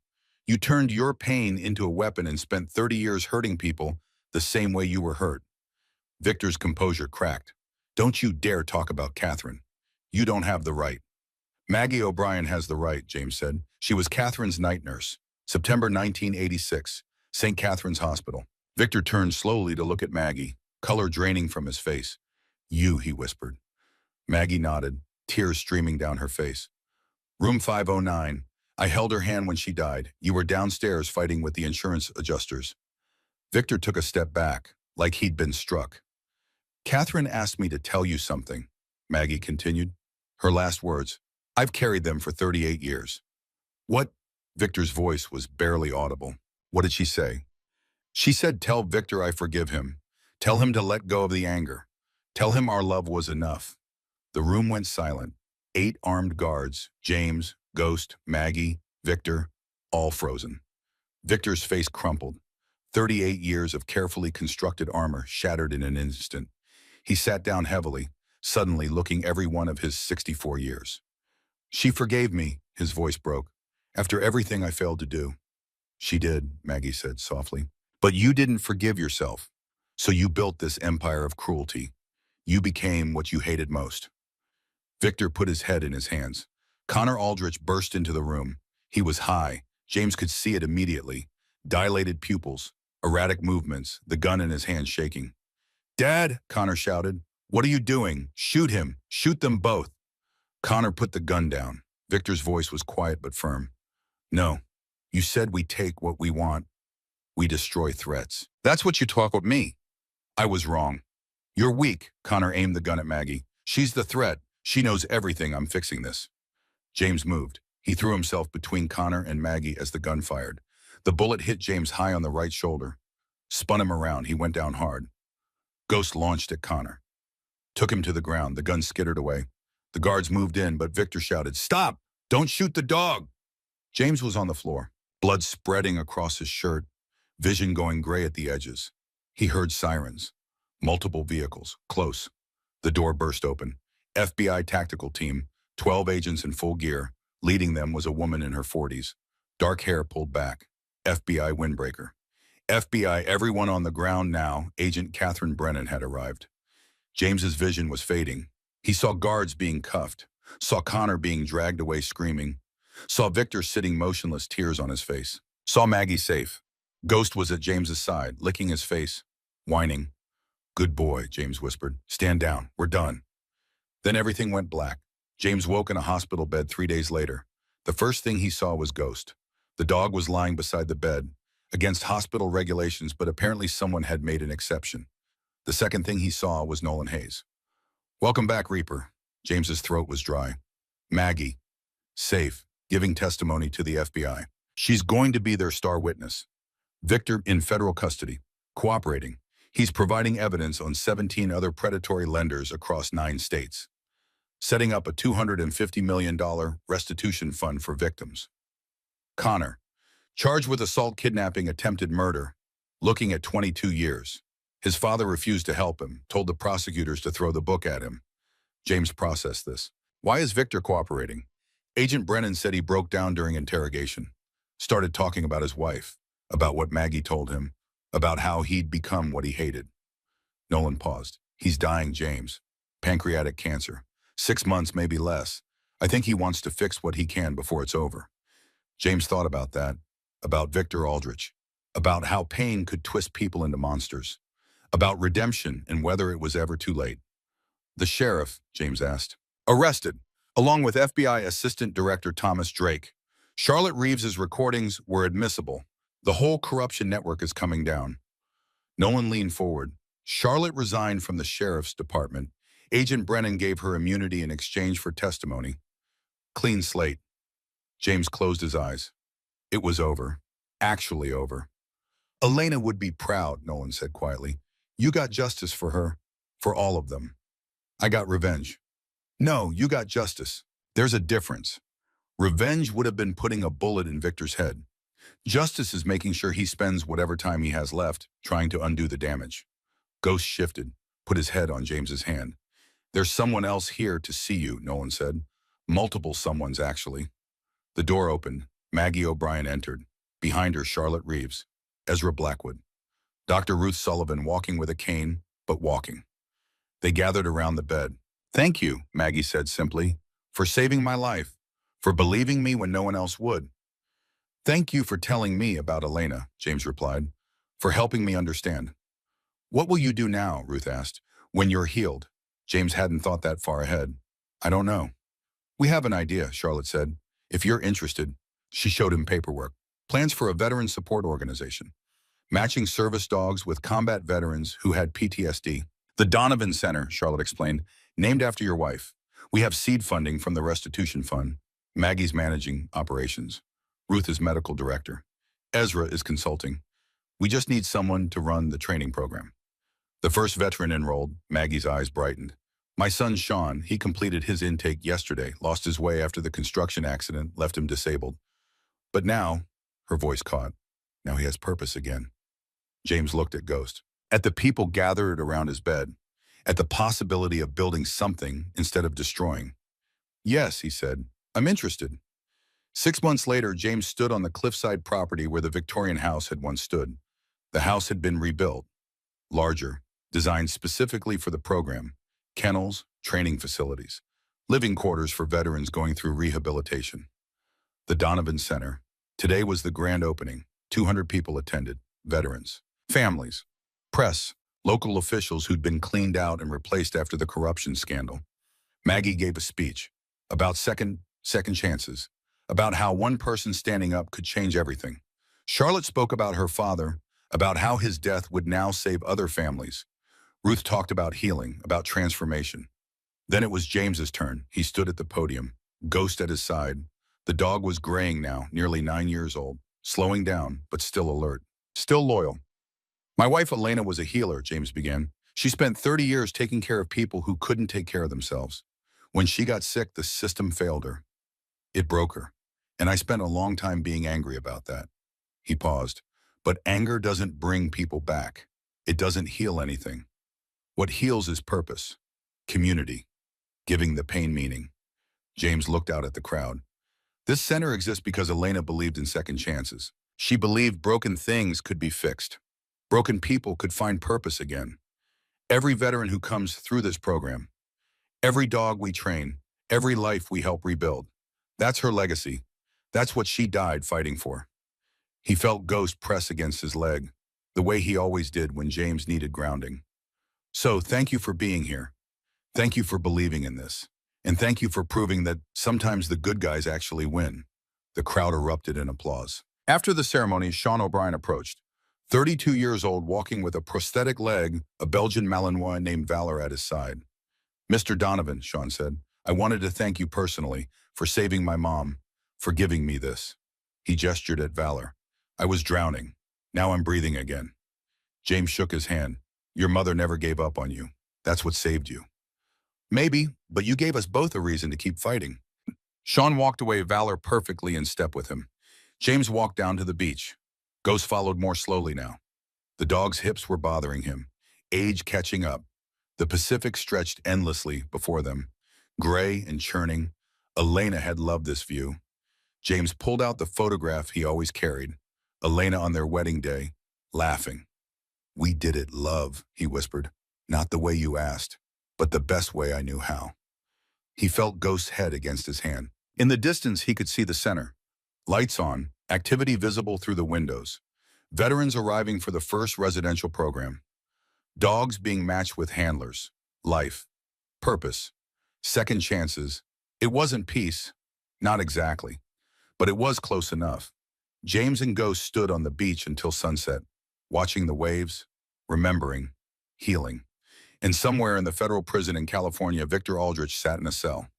You turned your pain into a weapon and spent 30 years hurting people the same way you were hurt." Victor's composure cracked. "Don't you dare talk about Catherine. You don't have the right." "Maggie O'Brien has the right," James said. "She was Catherine's night nurse. September 1986, St. Catherine's Hospital." Victor turned slowly to look at Maggie, color draining from his face. "You," he whispered. Maggie nodded, tears streaming down her face. "Room 509. I held her hand when she died. You were downstairs fighting with the insurance adjusters." Victor took a step back, like he'd been struck. "Catherine asked me to tell you something," Maggie continued. Her last words, "I've carried them for 38 years. "What?" Victor's voice was barely audible. "What did she say?" "She said, tell Victor I forgive him. Tell him to let go of the anger. Tell him our love was enough." The room went silent. 8 armed guards, James, Ghost, Maggie, Victor, all frozen. Victor's face crumpled. 38 years of carefully constructed armor shattered in an instant. He sat down heavily, suddenly looking every one of his 64 years. "She forgave me," his voice broke, "after everything I failed to do." "She did," Maggie said softly. "But you didn't forgive yourself. So you built this empire of cruelty. You became what you hated most." Victor put his head in his hands. Connor Aldrich burst into the room. He was high. James could see it immediately. Dilated pupils, erratic movements, the gun in his hand shaking. "Dad," Connor shouted. "What are you doing? Shoot him. Shoot them both." Connor put the gun down. Victor's voice was quiet but firm. "No. You said we take what we want. We destroy threats. That's what you talk with me." "I was wrong." "You're weak." Connor aimed the gun at Maggie. "She's the threat. She knows everything. I'm fixing this." James moved. He threw himself between Connor and Maggie as the gun fired. The bullet hit James high on the right shoulder. Spun him around. He went down hard. Ghost launched at Connor. Took him to the ground. The gun skittered away. The guards moved in, but Victor shouted, "Stop! Don't shoot the dog!" James was on the floor, blood spreading across his shirt, vision going gray at the edges. He heard sirens. Multiple vehicles, close. The door burst open. FBI tactical team, 12 agents in full gear. Leading them was a woman in her 40s. Dark hair pulled back. FBI windbreaker. "FBI, everyone on the ground now." Agent Catherine Brennan had arrived. James's vision was fading. He saw guards being cuffed. Saw Connor being dragged away screaming. Saw Victor sitting motionless, tears on his face. Saw Maggie safe. Ghost was at James's side, licking his face, whining. "Good boy," James whispered. "Stand down. We're done." Then everything went black. James woke in a hospital bed 3 days later. The first thing he saw was Ghost. The dog was lying beside the bed, against hospital regulations, but apparently someone had made an exception. The second thing he saw was Nolan Hayes. "Welcome back, Reaper." James's throat was dry. "Maggie, safe, giving testimony to the FBI. She's going to be their star witness. Victor in federal custody, cooperating. He's providing evidence on 17 other predatory lenders across 9 states, setting up a $250 million restitution fund for victims. Connor, charged with assault, kidnapping, attempted murder, looking at 22 years. His father refused to help him, told the prosecutors to throw the book at him." James processed this. "Why is Victor cooperating?" Agent Brennan said he broke down during interrogation, started talking about his wife, about what Maggie told him, about how he'd become what he hated. Nolan paused. "He's dying, James. Pancreatic cancer. 6 months, maybe less. I think he wants to fix what he can before it's over." James thought about that, about Victor Aldrich, about how pain could twist people into monsters, about redemption and whether it was ever too late. "The sheriff," James asked. "Arrested, along with FBI Assistant Director Thomas Drake. Charlotte Reeves's recordings were admissible. The whole corruption network is coming down." Nolan leaned forward. "Charlotte resigned from the sheriff's department. Agent Brennan gave her immunity in exchange for testimony. Clean slate." James closed his eyes. It was over. Actually over. "Elena would be proud," Nolan said quietly. "You got justice for her. For all of them." "I got revenge." "No, you got justice. There's a difference. Revenge would have been putting a bullet in Victor's head. Justice is making sure he spends whatever time he has left trying to undo the damage." Ghost shifted, put his head on James's hand. "There's someone else here to see you," Nolan said. "Multiple someones, actually." The door opened. Maggie O'Brien entered. Behind her, Charlotte Reeves, Ezra Blackwood, Dr. Ruth Sullivan, walking with a cane, but walking. They gathered around the bed. "Thank you," Maggie said simply, "for saving my life, for believing me when no one else would." "Thank you for telling me about Elena," James replied, "for helping me understand." "What will you do now?" Ruth asked. "When you're healed?" James hadn't thought that far ahead. "I don't know." "We have an idea," Charlotte said. "If you're interested." She showed him paperwork. "Plans for a veteran support organization. Matching service dogs with combat veterans who had PTSD. The Donovan Center," Charlotte explained, "named after your wife. We have seed funding from the restitution fund. Maggie's managing operations. Ruth is medical director. Ezra is consulting. We just need someone to run the training program." The first veteran enrolled. Maggie's eyes brightened. "My son, Sean, he completed his intake yesterday, lost his way after the construction accident, left him disabled. But now," her voice caught, "now he has purpose again." James looked at Ghost, at the people gathered around his bed, at the possibility of building something instead of destroying. "Yes," he said, "I'm interested." 6 months later, James stood on the cliffside property where the Victorian house had once stood. The house had been rebuilt, larger, designed specifically for the program. Kennels, training facilities, living quarters for veterans going through rehabilitation. The Donovan Center. Today was the grand opening. 200 people attended. Veterans, families, press, local officials who'd been cleaned out and replaced after the corruption scandal. Maggie gave a speech about second chances, about how one person standing up could change everything. Charlotte spoke about her father, about how his death would now save other families. Ruth talked about healing, about transformation. Then it was James's turn. He stood at the podium, Ghost at his side. The dog was graying now, nearly 9 years old, slowing down, but still alert, still loyal. "My wife Elena was a healer," James began. "She spent 30 years taking care of people who couldn't take care of themselves. When she got sick, the system failed her. It broke her. And I spent a long time being angry about that." He paused. "But anger doesn't bring people back. It doesn't heal anything. What heals is purpose, community, giving the pain meaning." James looked out at the crowd. "This center exists because Elena believed in second chances. She believed broken things could be fixed. Broken people could find purpose again. Every veteran who comes through this program, every dog we train, every life we help rebuild. That's her legacy. That's what she died fighting for." He felt Ghost press against his leg, the way he always did when James needed grounding. "So thank you for being here. Thank you for believing in this. And thank you for proving that sometimes the good guys actually win." The crowd erupted in applause. After the ceremony, Sean O'Brien approached. 32 years old, walking with a prosthetic leg, a Belgian Malinois named Valor at his side. "Mr. Donovan," Sean said, "I wanted to thank you personally for saving my mom, for giving me this." He gestured at Valor. "I was drowning. Now I'm breathing again." James shook his hand. "Your mother never gave up on you. That's what saved you." "Maybe, but you gave us both a reason to keep fighting." Sean walked away, Valor perfectly in step with him. James walked down to the beach. Ghost followed more slowly now. The dog's hips were bothering him, age catching up. The Pacific stretched endlessly before them, gray and churning. Elena had loved this view. James pulled out the photograph he always carried. Elena on their wedding day, laughing. "We did it, love," he whispered. "Not the way you asked, but the best way I knew how." He felt Ghost's head against his hand. In the distance, he could see the center. Lights on, activity visible through the windows. Veterans arriving for the first residential program. Dogs being matched with handlers. Life. Purpose. Second chances. It wasn't peace. Not exactly. But it was close enough. James and Ghost stood on the beach until sunset, watching the waves, remembering, healing. And somewhere in the federal prison in California, Victor Aldrich sat in a cell,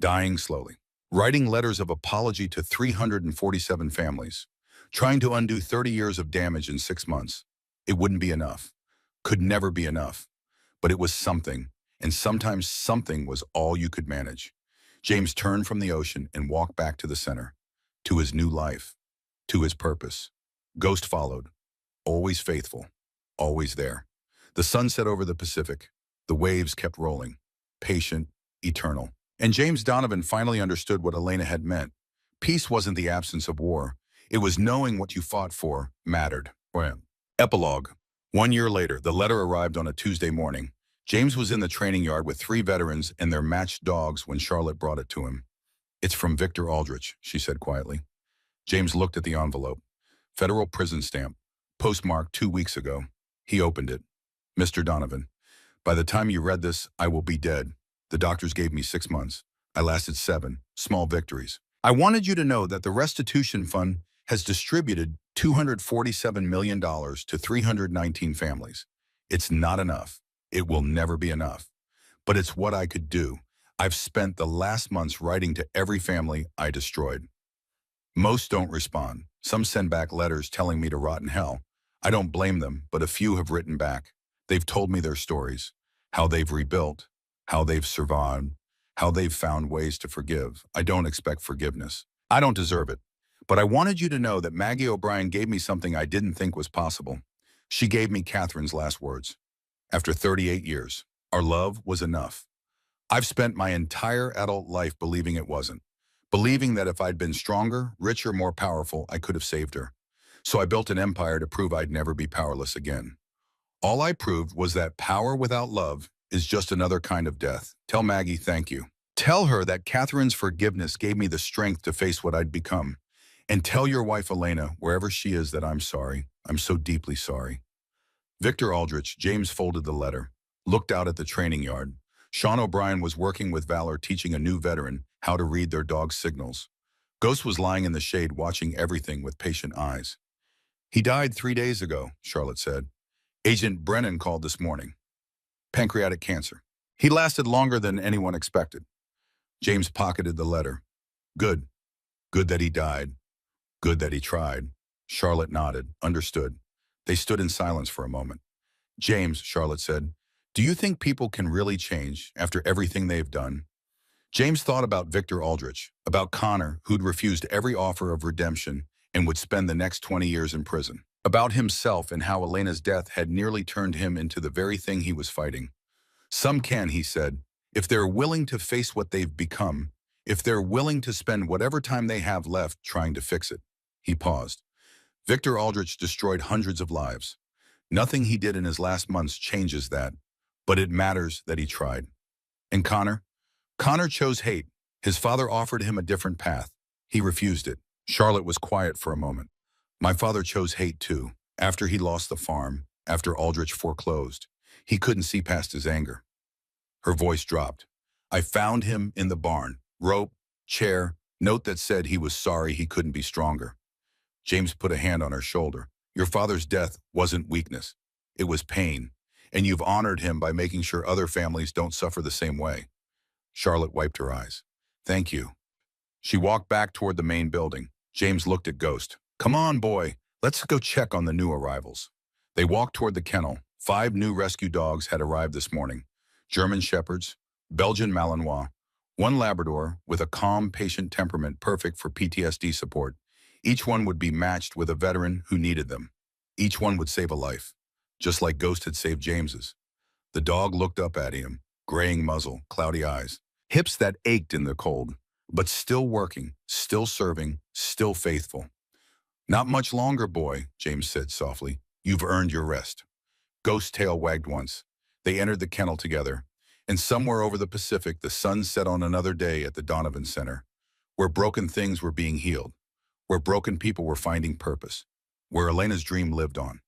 dying slowly, writing letters of apology to 347 families, trying to undo 30 years of damage in 6 months. It wouldn't be enough. Could never be enough. But it was something, and sometimes something was all you could manage. James turned from the ocean and walked back to the center, to his new life, to his purpose. Ghost followed, always faithful, always there. The sun set over the Pacific. The waves kept rolling, patient, eternal. And James Donovan finally understood what Elena had meant. Peace wasn't the absence of war. It was knowing what you fought for mattered. Epilogue. 1 year later, the letter arrived on a Tuesday morning. James was in the training yard with 3 veterans and their matched dogs when Charlotte brought it to him. "It's from Victor Aldrich," she said quietly. James looked at the envelope. Federal prison stamp, postmarked 2 weeks ago. He opened it. "Mr. Donovan, by the time you read this, I will be dead. The doctors gave me 6 months. I lasted 7. Small victories. I wanted you to know that the restitution fund has distributed $247 million to 319 families. It's not enough. It will never be enough. But it's what I could do. I've spent the last months writing to every family I destroyed. Most don't respond. Some send back letters telling me to rot in hell. I don't blame them, but a few have written back. They've told me their stories, how they've rebuilt, how they've survived, how they've found ways to forgive. I don't expect forgiveness. I don't deserve it. But I wanted you to know that Maggie O'Brien gave me something I didn't think was possible. She gave me Catherine's last words. After 38 years, our love was enough. I've spent my entire adult life believing it wasn't. Believing that if I'd been stronger, richer, more powerful, I could have saved her. So I built an empire to prove I'd never be powerless again. All I proved was that power without love is just another kind of death. Tell Maggie thank you. Tell her that Catherine's forgiveness gave me the strength to face what I'd become. And tell your wife Elena, wherever she is, that I'm sorry. I'm so deeply sorry." Victor Aldrich. James folded the letter, looked out at the training yard. Sean O'Brien was working with Valor, teaching a new veteran how to read their dog's signals. Ghost was lying in the shade, watching everything with patient eyes. "He died 3 days ago," Charlotte said. "Agent Brennan called this morning. Pancreatic cancer. He lasted longer than anyone expected." James pocketed the letter. "Good. Good that he died. Good that he tried." Charlotte nodded, understood. They stood in silence for a moment. "James," Charlotte said, "do you think people can really change after everything they've done?" James thought about Victor Aldrich, about Connor, who'd refused every offer of redemption and would spend the next 20 years in prison. About himself and how Elena's death had nearly turned him into the very thing he was fighting. "Some can," he said, "if they're willing to face what they've become, if they're willing to spend whatever time they have left trying to fix it." He paused. Victor Aldrich destroyed hundreds of lives. Nothing he did in his last months changes that, but it matters that he tried. And Connor? Connor chose hate. His father offered him a different path. He refused it. Charlotte was quiet for a moment. "My father chose hate too. After he lost the farm, after Aldrich foreclosed, he couldn't see past his anger." Her voice dropped. "I found him in the barn. Rope, chair, note that said he was sorry he couldn't be stronger. James put a hand on her shoulder. Your father's death wasn't weakness. It was pain. And you've honored him by making sure other families don't suffer the same way. Charlotte wiped her eyes. Thank you. She walked back toward the main building. James looked at Ghost. Come on, boy. Let's go check on the new arrivals. They walked toward the kennel. 5 new rescue dogs had arrived this morning. German Shepherds, Belgian Malinois, 1 Labrador with a calm, patient temperament perfect for PTSD support. Each one would be matched with a veteran who needed them. Each one would save a life, just like Ghost had saved James's. The dog looked up at him, graying muzzle, cloudy eyes, hips that ached in the cold, but still working, still serving, still faithful. Not much longer, boy, James said softly. You've earned your rest. Ghost's tail wagged once. They entered the kennel together, and somewhere over the Pacific, the sun set on another day at the Donovan Center, where broken things were being healed, where broken people were finding purpose, where Elena's dream lived on.